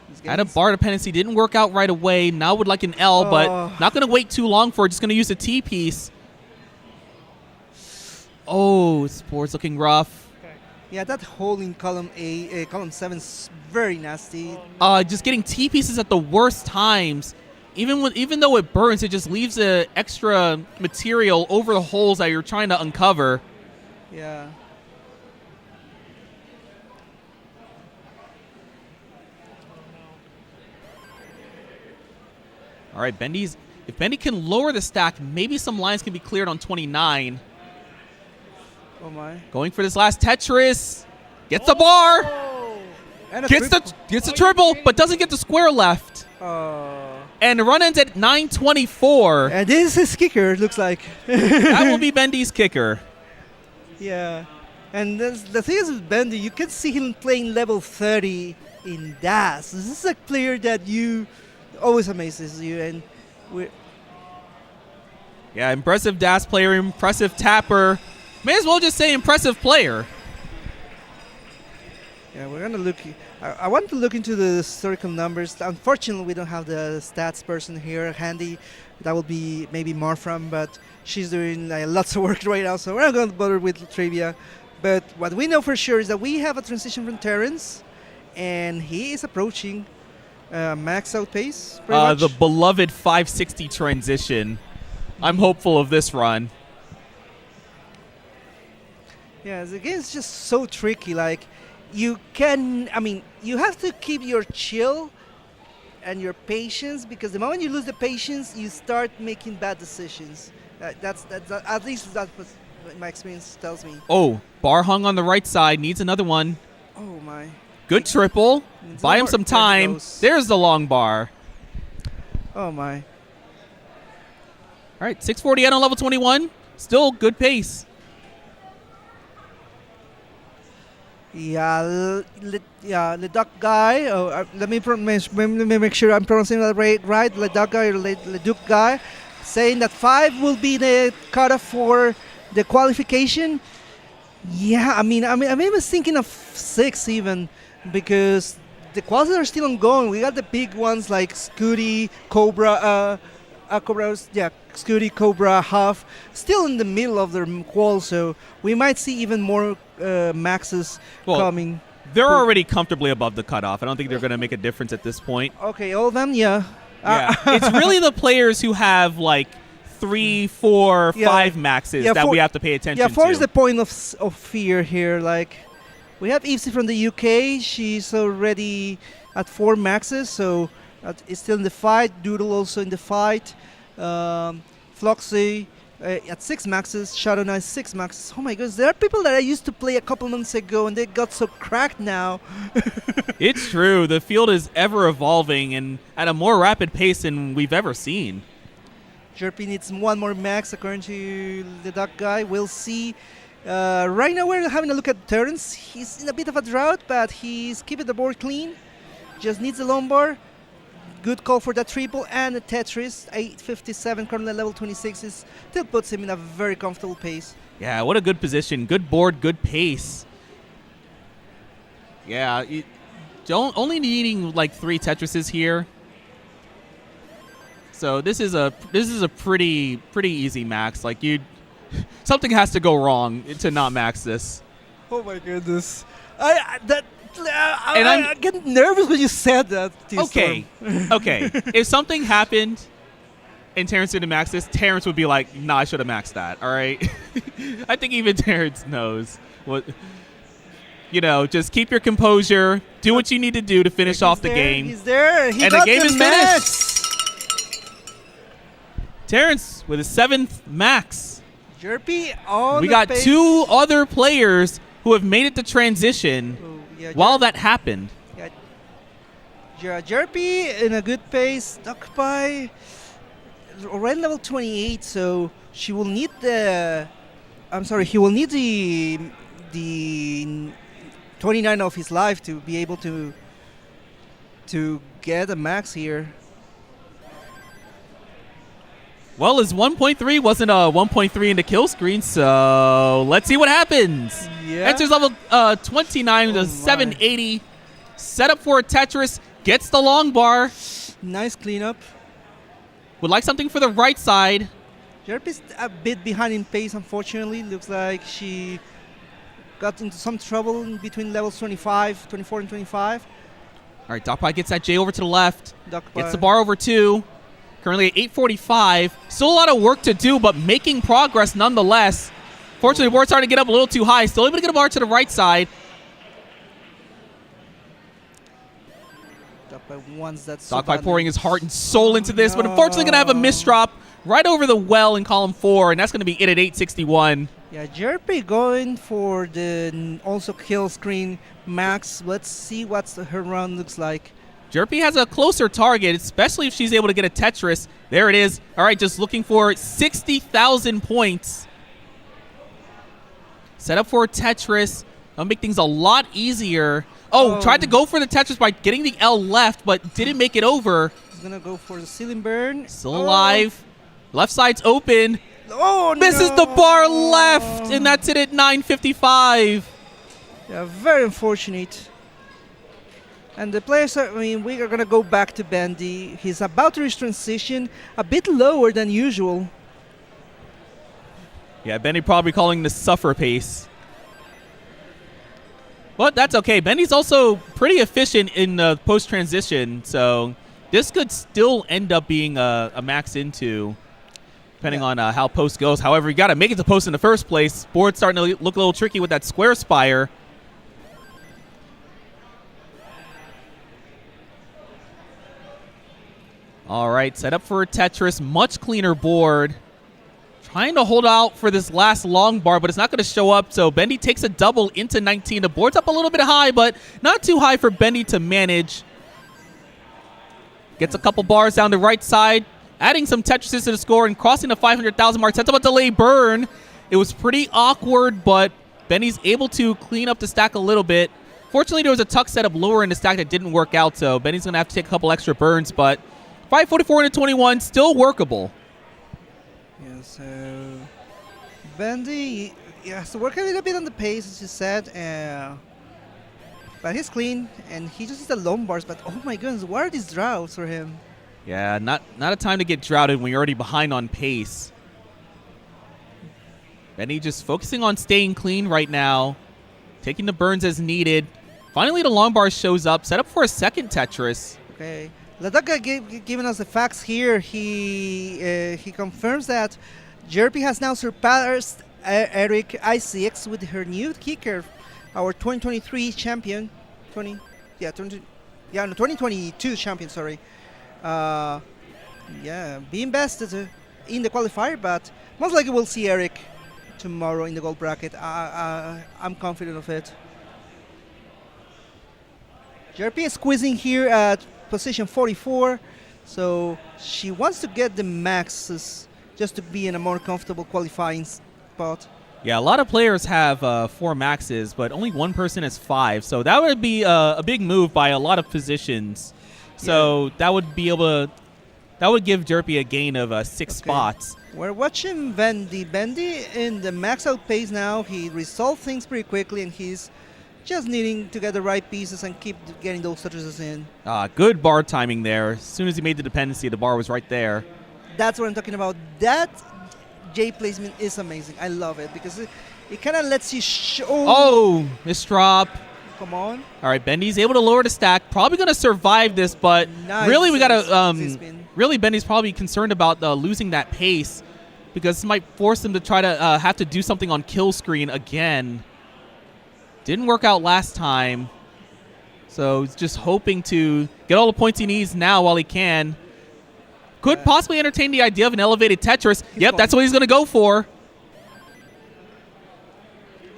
He's Had a getting bar dependency, didn't work out right away. Now would like an L, Oh. but not going to wait too long for it. Just going to use a T piece. Oh, this board's looking rough. Yeah, that hole in column column 7 is very nasty. Just getting T pieces at the worst times. Even though it burns, it just leaves a extra material over the holes that you're trying to uncover. Yeah. All right, if Bendy can lower the stack, maybe some lines can be cleared on 29. Oh my. Going for this last Tetris. Gets the bar. And a Gets the triple, but doesn't get the square left. And the run ends at 924. And this is his kicker, it looks like. That will be Bendy's kicker. Yeah. And the thing is with Bendy, you can see him playing level 30 in DAS. This is a player that you always amazes you, and we. Yeah, impressive dash player, impressive tapper. May as well just say impressive player. Yeah, we're gonna look. I want to look into the historical numbers. Unfortunately, we don't have the stats person here handy. That will be maybe Marfram, but she's doing lots of work right now, so we're not going to bother with trivia. But what we know for sure is that we have a transition from Terrence, and he is approaching max out pace. pretty much. The beloved 560 transition. I'm hopeful of this run. Yeah, the game is just so tricky. Like, you have to keep your chill and your patience, because the moment you lose the patience, you start making bad decisions. That's at least that's what my experience tells me. Oh, bar hung on the right side, needs another one. Oh my. Good triple. Needs Buy him more. some There he time. goes. There's the long bar. Oh my. All right, 648 on level 21. Still good pace. Yeah, the duck guy. Oh, let me make sure I'm pronouncing that right. The duck guy, or the duck guy, saying that 5 will be the cutoff for the qualification. Yeah, I mean, I'm even thinking of 6 even, because the quals are still ongoing. We got the big ones like Scooty, Cobra, Scooty, Cobra, Huff, still in the middle of their qual, so we might see even more maxes coming. They're already comfortably above the cutoff. I don't think they're going to make a difference at this point. Okay, all of them, yeah. Yeah, it's really the players who have like 3, 4, Yeah. 5 maxes that we have to pay attention Yeah, 4 to. is the point of fear here. Like, we have Evesy from the UK. She's already at 4 maxes, so it's still in the fight. Doodle also in the fight. Floxy at 6 maxes. Shadow Knight 6 maxes. Oh my goodness, there are people that I used to play a couple months ago, and they got so cracked now. It's true. The field is ever evolving and at a more rapid pace than we've ever seen. Jerpy needs 1 more max, according to the duck guy. We'll see. Right now we're having a look at Terrence. He's in a bit of a drought, but he's keeping the board clean. Just needs a long bar. Good call for that triple and a Tetris. 857, currently level 26 still puts him in a very comfortable pace. Yeah, what a good position. Good board, good pace. Yeah, only needing like 3 Tetrises here. So this is a pretty easy max. Like something has to go wrong to not max this. Oh my goodness. I get nervous when you said that. Okay. If something happened and Terrence didn't max this, Terrence would be like, nah, I should have maxed that. All right. I think even Terrence knows what. Just keep your composure. Do what you need to do to finish off the game. He's there. And the game is finished. Terrence with his 7th max. Jerpy on We the got pace. 2 other players who have made it to transition while that happened. Yeah, Jerpy in a good pace. Duck by already level 28, so she will need the. I'm sorry, he will need the 29 of his life to be able to get a max here. Well, his 1.3 wasn't a 1.3 in the kill screen, so let's see what happens. Yeah. Enters level 29 to 780. Set up for a Tetris. Gets the long bar. Nice cleanup. Would like something for the right side. Jerpy's a bit behind in pace, unfortunately. Looks like she got into some trouble in between levels 24 and 25. All right, Darkpie gets that J over to the left. Duck Gets the bar over 2. Currently at 845. Still a lot of work to do, but making progress nonetheless. Fortunately, the board's starting to get up a little too high. Still able to get a bar to the right side. Darkpie pouring his heart and soul into this, but unfortunately going to have a misdrop right over the well in column 4, and that's going to be it at 861. Yeah, Jerpy going for the also kill screen max. Let's see what her run looks like. Jerpy has a closer target, especially if she's able to get a Tetris. There it is. All right, just looking for 60,000 points. Set up for a Tetris. That'll make things a lot easier. Oh, tried to go for the Tetris by getting the L left, but didn't make it over. He's gonna go for the ceiling burn. Still alive. Left side's open. Oh, Misses the bar left, and that's it at 9:55. Yeah, very unfortunate. And the players are, we are going to go back to Bandy. He's about to reach transition, a bit lower than usual. Yeah, Benny probably calling this suffer pace. But that's okay. Benny's also pretty efficient in the post-transition, so this could still end up being a max into, depending on how post goes. However, you got to make it to post in the first place. Board's starting to look a little tricky with that square spire. All right, set up for a Tetris. Much cleaner board. Trying to hold out for this last long bar, but it's not going to show up. So Bendy takes a double into 19. The board's up a little bit high, but not too high for Bendy to manage. Gets a couple bars down the right side, adding some Tetrises to the score and crossing the 500,000 mark. Sets up a delay burn. It was pretty awkward, but Bendy's able to clean up the stack a little bit. Fortunately, there was a tuck setup lower in the stack that didn't work out, so Bendy's going to have to take a couple extra burns, but 544 into 21, still workable. Yeah, so Bandy, has to work a little bit on the pace, as you said, but he's clean, and he just hits the lone bars, but oh my goodness, what are these droughts for him? Yeah, not a time to get droughted when you're already behind on pace. Bendy just focusing on staying clean right now, taking the burns as needed. Finally, the long bar shows up, set up for a second Tetris. Okay. Ladaka giving us the facts here. He confirms that Jerpy has now surpassed Eric ICX with her new kicker, our 2023 champion. 2022 champion, sorry. Being best in the qualifier, but most likely we'll see Eric tomorrow in the gold bracket. I'm confident of it. Jerpy is squeezing here at position 44, so she wants to get the maxes just to be in a more comfortable qualifying spot. Yeah, a lot of players have 4 maxes, but only one person has 5, so that would be a big move by a lot of positions. So that would be able to, that would give Jerpy a gain of 6 spots. We're watching Bendy. Bendy in the max out pace now. He resolved things pretty quickly, and he's just needing to get the right pieces and keep getting those touches in. Good bar timing there. As soon as he made the dependency, the bar was right there. That's what I'm talking about. That J placement is amazing. I love it because it kind of lets you show. Oh, this drop. Come on. All right, Bendy's able to lower the stack. Probably going to survive this, but Nice. really we got to, Z-spin. really Bendy's probably concerned about losing that pace because this might force him to try to have to do something on kill screen again. Didn't work out last time. So he's just hoping to get all the points he needs now while he can. Could possibly entertain the idea of an elevated Tetris. Yep, that's what he's going to go for.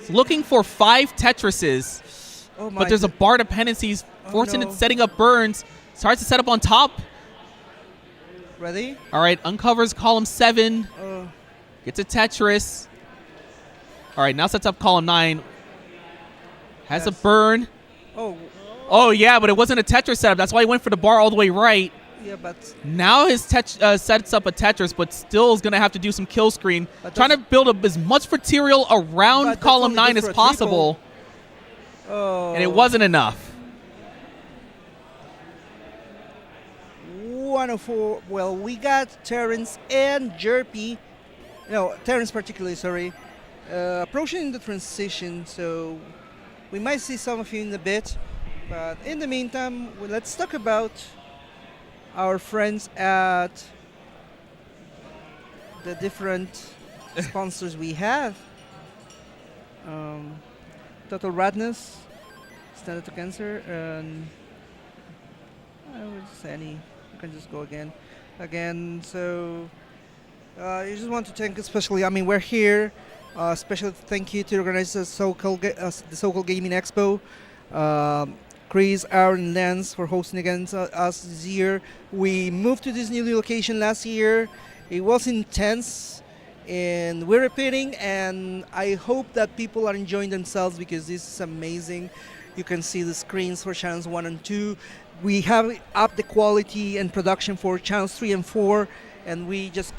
He's looking for 5 Tetrises. Oh my But there's a bar dependency. He's forcing it, setting up burns. Starts to set up on top. Ready? All right, uncovers column 7. Oh. Gets a Tetris. All right, now sets up column 9. Has a burn. Oh, yeah, but it wasn't a Tetris setup. That's why he went for the bar all the way right. Yeah, but Now his sets up a Tetris, but still is going to have to do some kill screen. Trying to build up as much material around column 9 as possible. Oh. And it wasn't enough. 104. Well, we got Terrence and Jerpy. No, Terrence particularly, sorry. Approaching the transition, so we might see some of you in a bit. But in the meantime, let's talk about our friends at the different sponsors we have. Total Radness, Standard to Cancer, and I would say any. You can just go again. So I just want to thank especially, we're here. Special thank you to the organizers of the SoCal Gaming Expo. Chris, Aaron, and Lance for hosting against us this year. We moved to this new location last year. It was intense, and we're repeating, and I hope that people are enjoying themselves because this is amazing. You can see the screens for channels 1 and 2. we have up the quality and production for channels 3 and 4, and we just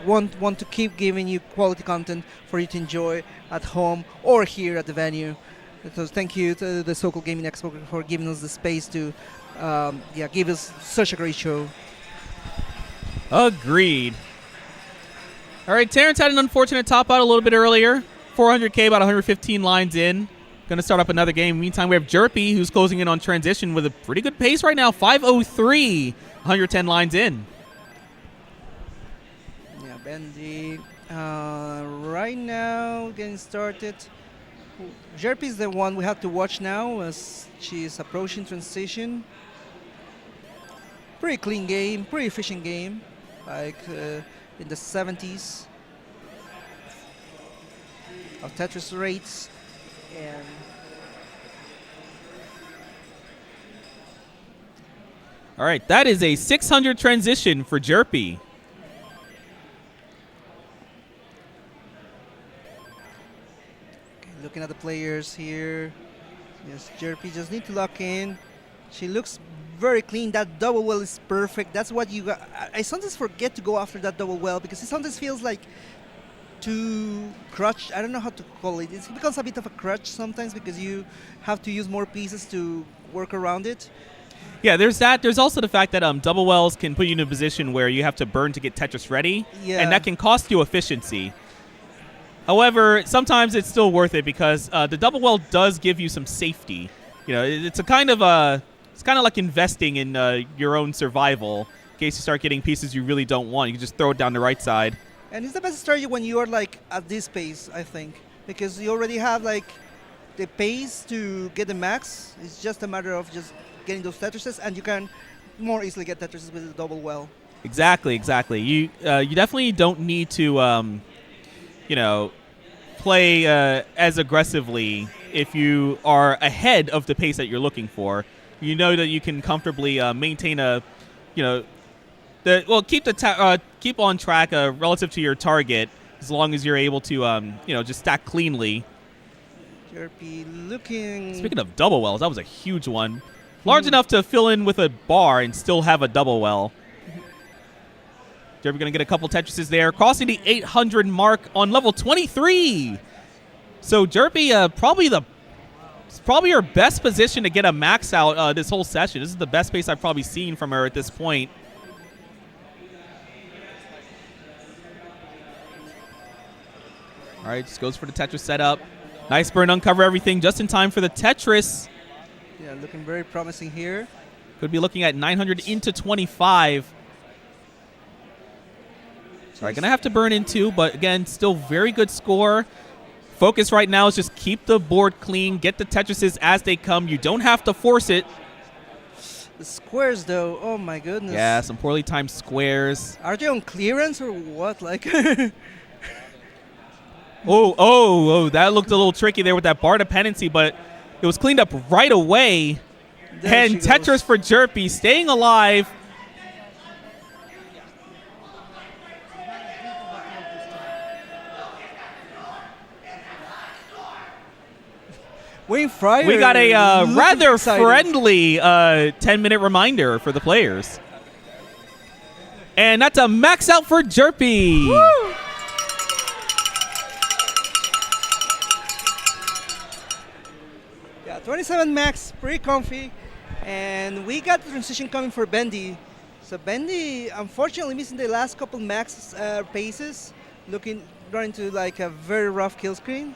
want to keep giving you quality content for you to enjoy at home or here at the venue. So thank you to the SoCal Gaming Expo for giving us the space to give us such a great show. Agreed. All right, Terrence had an unfortunate top out a little bit earlier. 400K, about 115 lines in. Going to start up another game. Meantime, we have Jerpy, who's closing in on transition with a pretty good pace right now. 503, 110 lines in. Yeah, Bendy right now getting started. Jerpy is the one we have to watch now as she is approaching transition. Pretty clean game, pretty efficient game, like in the 70s of Tetris rates. And all right, that is a 600 transition for Jerpy. okay, looking at the players here, yes, Jerpy just need to lock in. She looks very clean. That double well is perfect. That's what you got. I sometimes forget to go after that double well because it sometimes feels like too crutch. I don't know how to call it. It becomes a bit of a crutch sometimes because you have to use more pieces to work around it. Yeah, there's that. There's also the fact that double wells can put you in a position where you have to burn to get Tetris ready, and that can cost you efficiency. However, sometimes it's still worth it because the double well does give you some safety. You know, it's kind of like investing in your own survival in case you start getting pieces you really don't want. You can just throw it down the right side. And it's the best strategy when you are like at this pace, I think, because you already have like the pace to get the max. It's just a matter of just getting those Tetrises, and you can more easily get Tetrises with the double well. Exactly. You definitely don't need to play as aggressively if you are ahead of the pace that you're looking for. You know that you can comfortably maintain keep on track relative to your target as long as you're able to just stack cleanly. Jerpy looking. Speaking of double wells, that was a huge one. Large enough to fill in with a bar and still have a double well. Jerpy going to get a couple Tetrises there. Crossing the 800 mark on level 23. So Jerpy probably her best position to get a max out this whole session. This is the best pace I've probably seen from her at this point. All right, just goes for the Tetris setup. Nice burn, uncover everything just in time for the Tetris. Yeah, looking very promising here. Could be looking at 900 into 25. All right, going to have to burn in two, but again, still very good score. Focus right now is just keep the board clean, get the Tetrises as they come. You don't have to force it. The squares, though, oh my goodness. Yeah, some poorly timed squares. Are they on clearance or what? Like, oh, that looked a little tricky there with that bar dependency, but it was cleaned up right away. There And Tetris for Jerpy staying alive. Wayne Fryer. We got a rather excited. friendly 10-minute reminder for the players. And that's a max out for Jerpy. Woo! Yeah, 27 max, pretty comfy. And we got the transition coming for Bendy. So Bendy, unfortunately, missing the last couple max paces, running to like a very rough kill screen.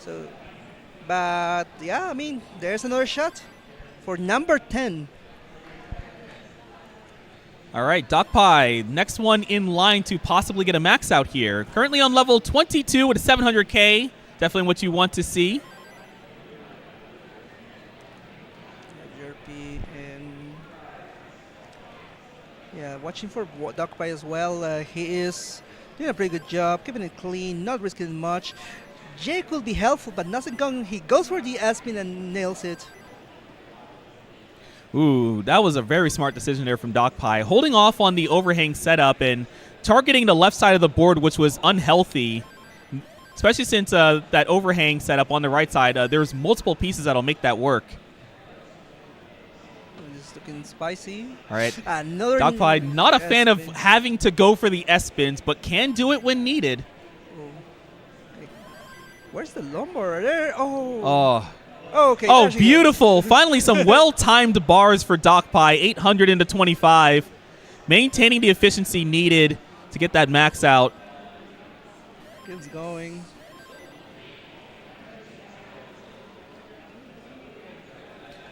So, but yeah, I mean, there's another shot for number 10. All right, Doc Pie, next one in line to possibly get a max out here. Currently on level 22 with a 700K. Definitely what you want to see. Jerpy and yeah, watching for Doc Pie as well. He is doing a pretty good job, keeping it clean, not risking much. Jake will be helpful, but nothing coming. He goes for the S-spin and nails it. Ooh, that was a very smart decision there from Doc Pie. Holding off on the overhang setup and targeting the left side of the board, which was unhealthy, especially since that overhang setup on the right side, there's multiple pieces that'll make that work. looking spicy. All right. Another Dogpie, not a fan of S-spin. having to go for the S-spins, but can do it when needed. Oh. Okay. Where's the lumbar? There. Oh. Oh, Okay. there she goes. beautiful. Finally, some well-timed bars for Dogpie, 800 into 25. Maintaining the efficiency needed to get that max out. Keeps going.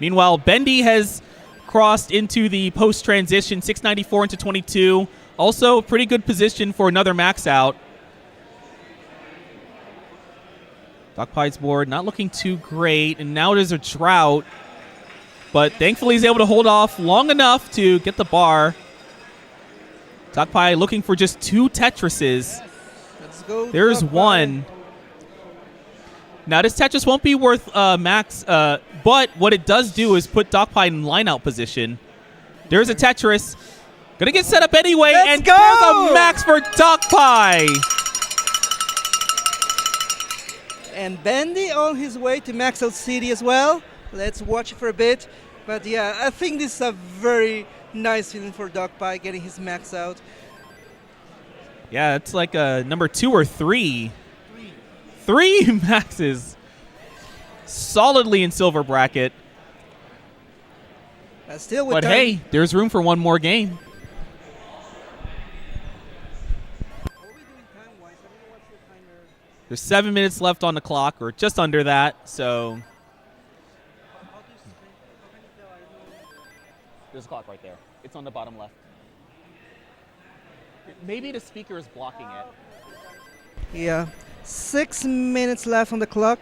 Meanwhile, Bendy has crossed into the post-transition, 694 into 22. Also, a pretty good position for another max out. Dogpie's board not looking too great, and now there's a drought. But thankfully, he's able to hold off long enough to get the bar. Dogpie looking for just 2 Tetrises. Let's go. There's Dogpie. one. Now, this Tetris won't be worth max, but what it does do is put Dogpie in line-out position. There's a Tetris. Gonna get set up anyway, Let's and go! there's a max for Dogpie. And Bendy on his way to Max Out City as well. Let's watch it for a bit. But yeah, I think this is a very nice feeling for Dogpie getting his max out. Yeah, it's like number 2 or 3. 3 maxes. Solidly in silver bracket. Still with But time. hey, there's room for one more game. What are we doing time-wise? I don't know what's the timer. There's 7 minutes left on the clock, or just under that, so... There's a clock right there. It's on the bottom left. Maybe the speaker is blocking it. Yeah. 6 minutes left on the clock,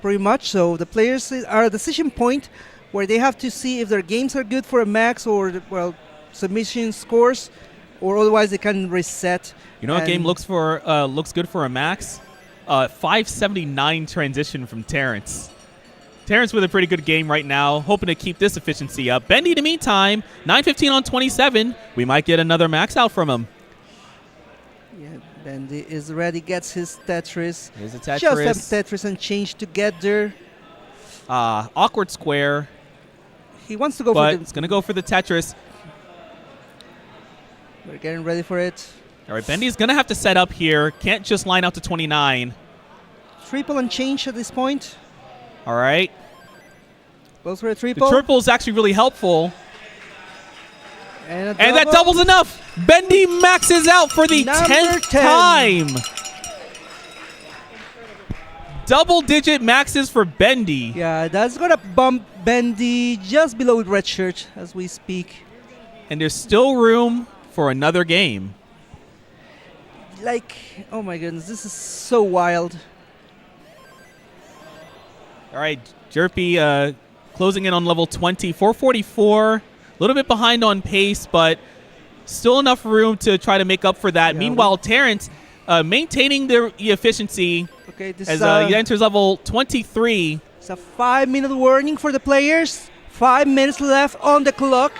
pretty much. So the players are at a decision point where they have to see if their games are good for a max or, well, submission scores, or otherwise they can reset. You know what And- game looks good for a max? 579 transition from Terrence. Terrence with a pretty good game right now, hoping to keep this efficiency up. Bendy, in the meantime, 9:15 on 27. We might get another max out from him. Yeah, Bendy is ready, gets his Tetris. Here's a Tetris. Just have Tetris and change together. Awkward square, He wants to go but for it's going to go for the Tetris. We're getting ready for it. All right, Bendy's going to have to set up here. Can't just line out to 29. Triple and change at this point. All right. Goes for a The triple. triple is actually really helpful. And, a And that double. double's enough. Bendy maxes out for the Number 10th 10. time. Double-digit maxes for Bendy. Yeah, that's gonna bump Bendy just below red shirt as we speak. And there's still room for another game. Like, oh my goodness, this is so wild. All right, Jerpy closing in on level 20, 444. A little bit behind on pace, but still enough room to try to make up for that. Yeah, Meanwhile, Terrence maintaining the efficiency Okay, this as is he enters level 23. it's a 5-minute warning for the players. 5 minutes left on the clock.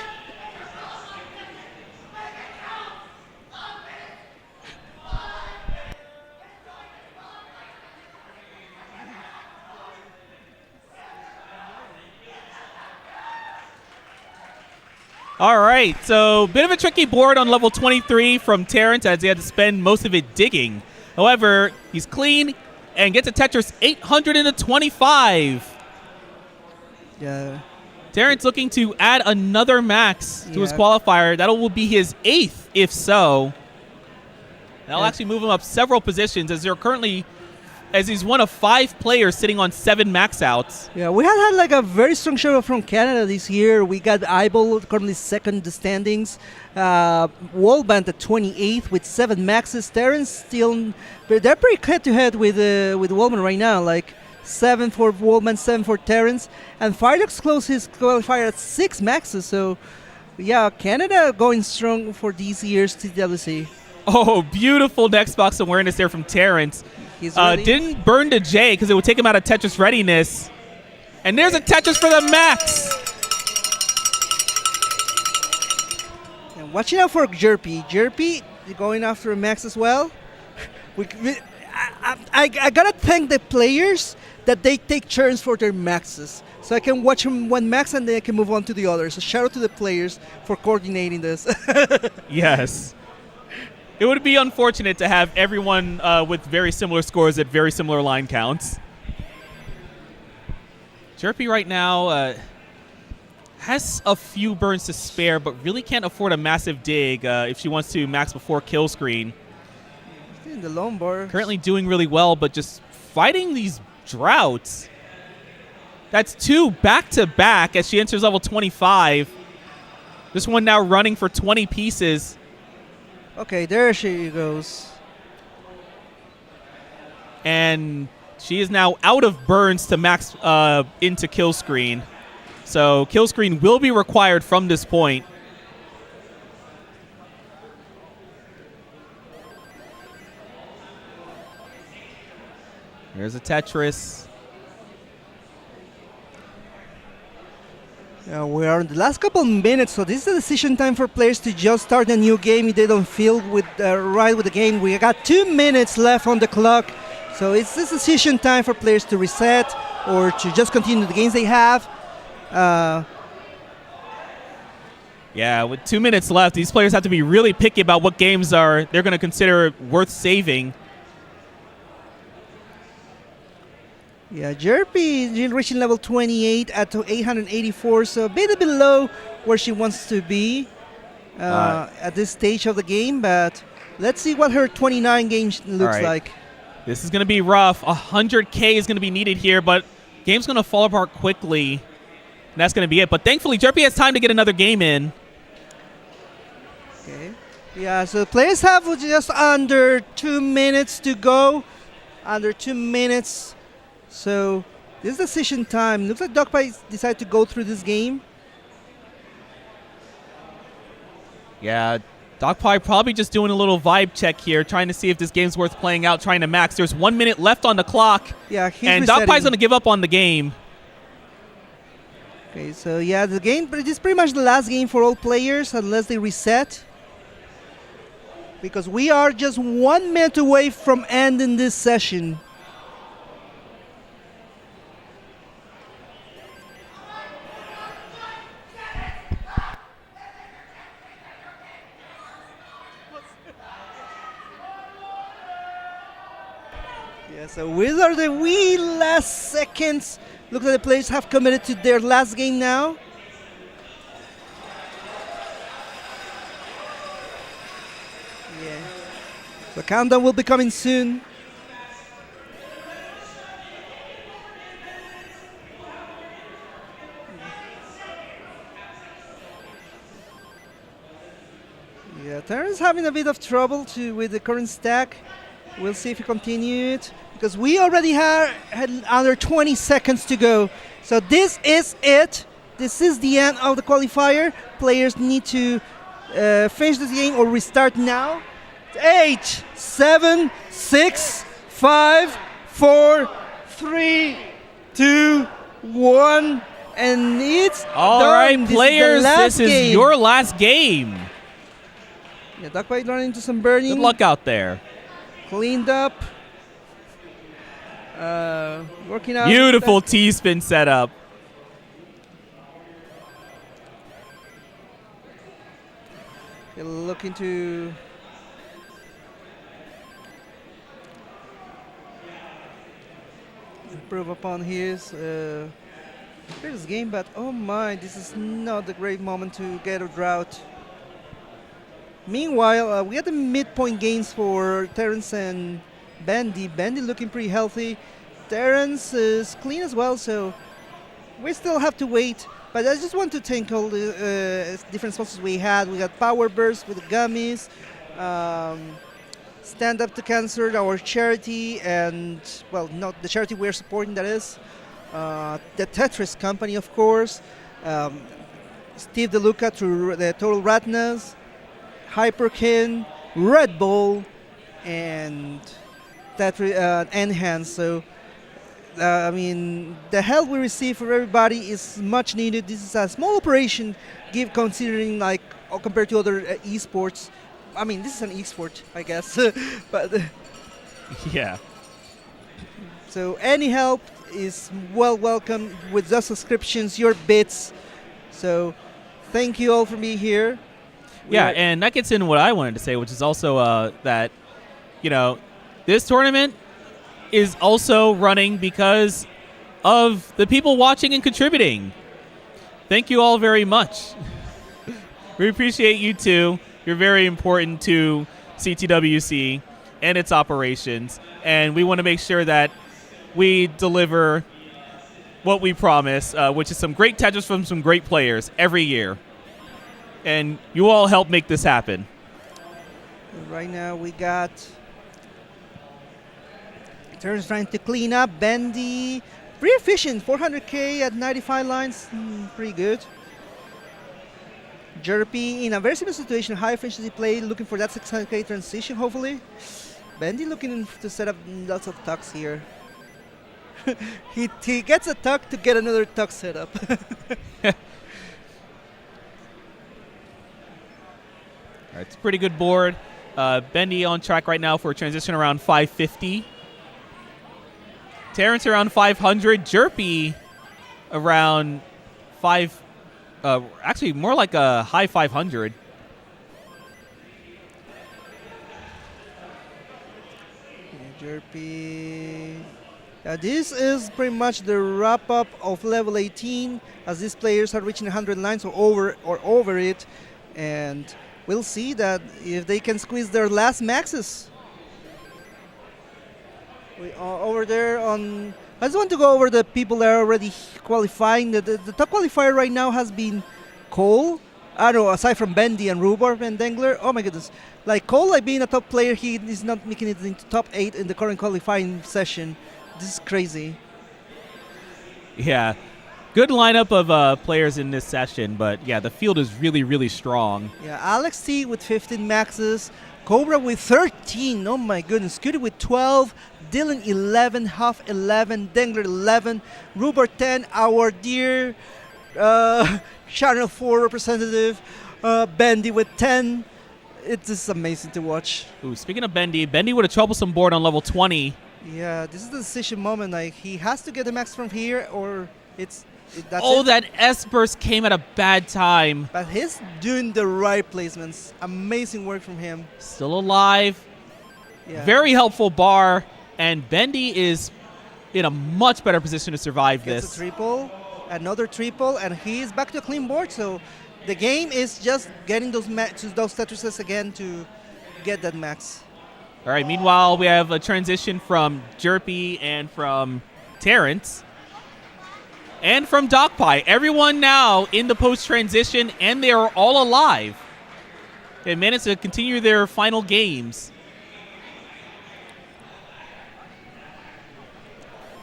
All right, so bit of a tricky board on level 23 from Terrence as he had to spend most of it digging. However, he's clean and gets a Tetris 825. Yeah, Terrence looking to add another max to his Yeah. qualifier. That will be his 8th, if so. That'll Yeah. actually move him up several positions as he's one of 5 players sitting on 7 max outs. yeah, we had like a very strong show from Canada this year. We got Eyeball currently second in the standings. Wallband at 28th with 7 maxes. Terrence still, but they're pretty head-to-head with Wallman right now. Like 7 for Wallman, 7 for Terrence, and Firefox closed his qualifier at 6 maxes. So, yeah, Canada going strong for these years TWC. Oh, beautiful next box awareness there from Terrence. He's ready. Didn't burn to J because it would take him out of Tetris readiness. And there's a Tetris for the max. And watching out for Jerpy. Jerpy going after a max as well. I gotta thank the players that they take turns for their maxes. So I can watch them one max and then I can move on to the others. So shout out to the players for coordinating this. Yes. It would be unfortunate to have everyone with very similar scores at very similar line counts. Jerpy right now has a few burns to spare, but really can't afford a massive dig if she wants to max before kill screen. In the lone bar. Currently doing really well, but just fighting these droughts. That's 2 back-to-back as she enters level 25. This one now running for 20 pieces. Okay, there she goes. And she is now out of burns to max into kill screen. So kill screen will be required from this point. There's a Tetris. We are in the last couple of minutes, so this is a decision time for players to just start a new game if they don't feel right with the game. We got 2 minutes left on the clock, so it's this decision time for players to reset or to just continue the games they have. Yeah, with 2 minutes left, these players have to be really picky about what games they're going to consider worth saving. Yeah, Jerpy is reaching level 28 at 884, so a bit below where she wants to be at this stage of the game, but let's see what her 29 game looks like. This is going to be rough. 100K is going to be needed here, but game's going to fall apart quickly, and that's going to be it. But thankfully, Jerpy has time to get another game in. Okay. Yeah, so players have just under 2 minutes to go. Under 2 minutes. So this is decision time. Looks like Dogpie decided to go through this game. Yeah, Dogpie probably just doing a little vibe check here, trying to see if this game's worth playing out, trying to max. There's 1 minute left on the clock. Yeah, and Dogpie's going to give up on the game. Okay, so yeah, the game, but it is pretty much the last game for all players unless they reset. Because we are just 1 minute away from ending this session. Yeah, so these are the wee last seconds. Looks like the players have committed to their last game now. Yeah. So countdown will be coming soon. Yeah, Terran's having a bit of trouble with the current stack. We'll see if he continues, because we already had under 20 seconds to go. So this is it. This is the end of the qualifier. Players need to finish this game or restart now. 8, 7, 6, 5, 4, 3, 2, 1, and it's all done. right, players, this is your last game. Yeah, Duckbite running into some burning. Good luck out there. Cleaned up. Working out. Beautiful T-spin setup. Looking to improve upon his previous game, but oh my, this is not the great moment to get a drought. Meanwhile, we had the midpoint gains for Terrence and Bandy. Bandy looking pretty healthy. Terrence is clean as well, so we still have to wait. But I just want to thank all the different sponsors we had. We got Power Burst with the gummies, Stand Up to Cancer, our charity, and, well, not the charity we're supporting, that is. The Tetris Company, of course. Steve DeLuca through the Total Ratnas. Hyperkin, Red Bull, and Enhance. So, I mean, the help we receive from everybody is much needed. This is a small operation, considering like compared to other esports. I mean, this is an esport, I guess. But yeah, So any help is well welcome with the subscriptions, your bits. So thank you all for being here. Yeah, and that gets into what I wanted to say, which is also that, this tournament is also running because of the people watching and contributing. Thank you all very much. We appreciate you too. You're very important to CTWC and its operations, and we want to make sure that we deliver what we promise, which is some great Tetris from some great players every year. And you all help make this happen. Right now we got Turns trying to clean up. Bendy, pretty efficient, 400k at 95 lines, pretty good. Jerpy in a very similar situation, high efficiency play, looking for that 600k transition hopefully. Bendy looking to set up lots of tucks here. he gets a tuck to get another tuck set up. It's a pretty good board. Bendy on track right now for a transition around 550. Terrence around 500. Jerpy around actually more like a high 500. Jerpy. This is pretty much the wrap up of level 18 as these players are reaching 100 lines or over it, and we'll see that if they can squeeze their last maxes. We are over there on. I just want to go over the people that are already qualifying. The top qualifier right now has been Cole. I don't know, aside from Bendy and Rhubarb and Dengler. Oh my goodness. Like Cole, like being a top player, he is not making it into top 8 in the current qualifying session. This is crazy. Yeah. Good lineup of players in this session, but yeah, the field is really, really strong. Yeah, Alex T with 15 maxes, Cobra with 13, oh my goodness, Scooty with 12, Dylan 11, Huff 11, Dengler 11, Rhubarb 10, our dear Channel 4 representative, Bendy with 10. It's just amazing to watch. Ooh, speaking of Bendy with a troublesome board on level 20. Yeah, this is the decision moment. Like he has to get the max from here, or that's it. That S-burst came at a bad time. But he's doing the right placements. Amazing work from him. Still alive. Yeah. Very helpful bar, and Bendy is in a much better position to survive Gets this. A triple, another triple, and he's back to a clean board. So the game is just getting those Tetrises again to get that max. All right, meanwhile, we have a transition from Jerpy and from Terrence and from DocPie. Everyone now in the post-transition, and they are all alive. They managed to continue their final games.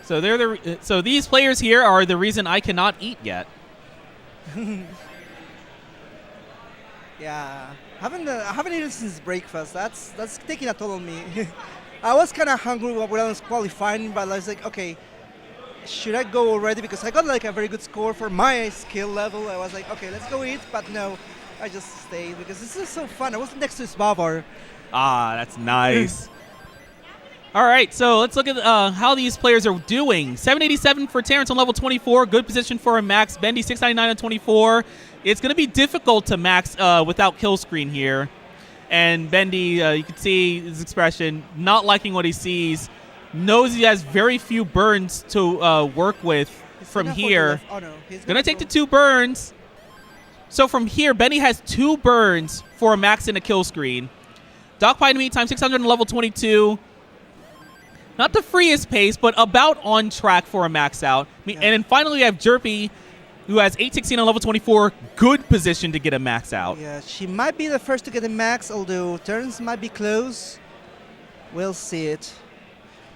So these players here are the reason I cannot eat yet. Yeah, I haven't eaten since breakfast. That's taking a toll on me. I was kind of hungry when I was qualifying, but I was like, okay, should I go already? Because I got like a very good score for my skill level. I was like, okay, let's go eat. But no, I just stayed because this is so fun. I was next to Svavar. Ah, that's nice. All right, so let's look at how these players are doing. 787 for Terrence on level 24. Good position for a max. Bendy 699 on 24. It's going to be difficult to max without kill screen here. And Bendy, you can see his expression, not liking what he sees. Knows he has very few burns to work with from here. Oh, no. He's Going to take the 2 burns. So from here, Bendy has 2 burns for a max and a kill screen. DocPie in the meantime, 600 on level 22. Not the freest pace, but about on track for a max out. Yeah. And then finally we have Jerpy, who has 816 on level 24. Good position to get a max out. Yeah, she might be the first to get a max, although Terrence might be close. We'll see it.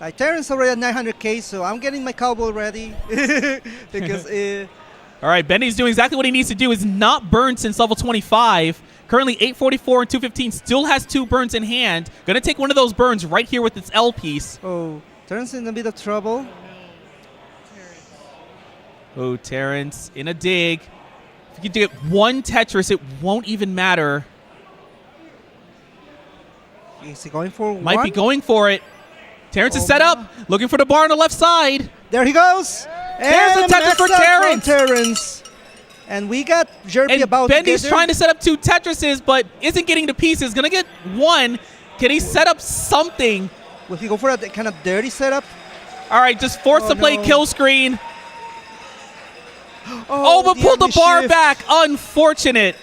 Like Terrence already at 900k, so I'm getting my cowboy ready. Because all right, Bendy's doing exactly what he needs to do. Is not burned since level 25. Currently 844 and 215. Still has 2 burns in hand. Going to take one of those burns right here with its L piece. Oh, Terrence in a bit of trouble. Oh, Terrence in a dig. If you can get 1 Tetris, it won't even matter. Is he going for Might one? be going for it. Terrence is set up, looking for the bar on the left side. There he goes. There's And the Tetris for maxed out Terrence. Terrence. And we got Jerpy And about Bendy's to get trying to set up 2 Tetrises, but isn't getting the pieces. Gonna get 1. Can he set up something? Will he go for a kind of dirty setup? All right, just force Oh, the play no. kill screen. Oh, but pulled the ugly bar shift. back. Unfortunate.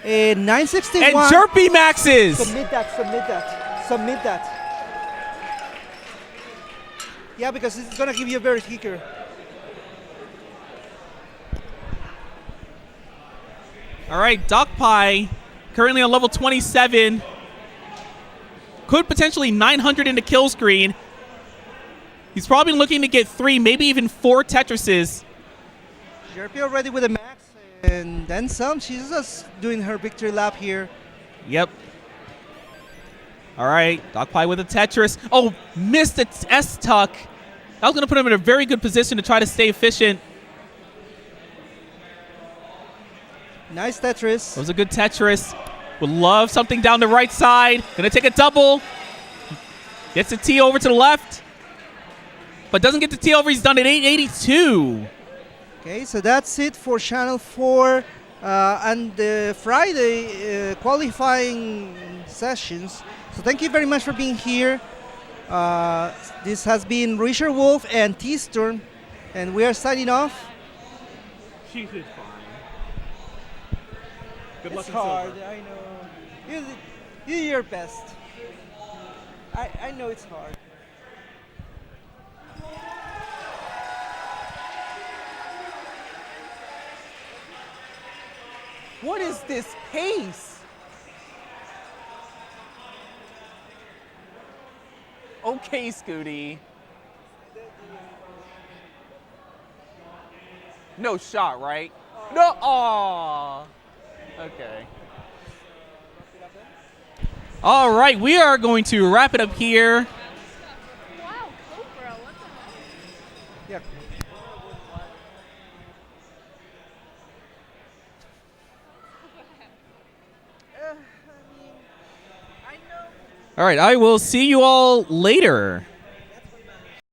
961. And Jerpy maxes. Submit that, submit that, submit that. Yeah, because it's gonna give you a very kicker. All right, Doc Pie, currently on level 27. Could potentially 900 in the kill screen. He's probably looking to get 3, maybe even 4 Tetrises. Jerpy already with a max, and then some. She's just doing her victory lap here. Yep. All right, Doc Pie with a Tetris. Oh, missed the S-Tuck. That was going to put him in a very good position to try to stay efficient. Nice Tetris. That was a good Tetris. Would love something down the right side. Going to take a double. Gets the T over to the left. But doesn't get the T over. He's done at 882. Okay, so that's it for Channel 4 and the Friday qualifying sessions. So thank you very much for being here. This has been Richard Wolf and T-Storm, and we are signing off. She did fine. Good It's hard, I know. You do your best. I know it's hard. What is this pace? Okay, Scooty. No shot, right? No. Aw. Okay. All right, we are going to wrap it up here. Wow, Cobra, what the heck? Yeah. All right, I will see you all later.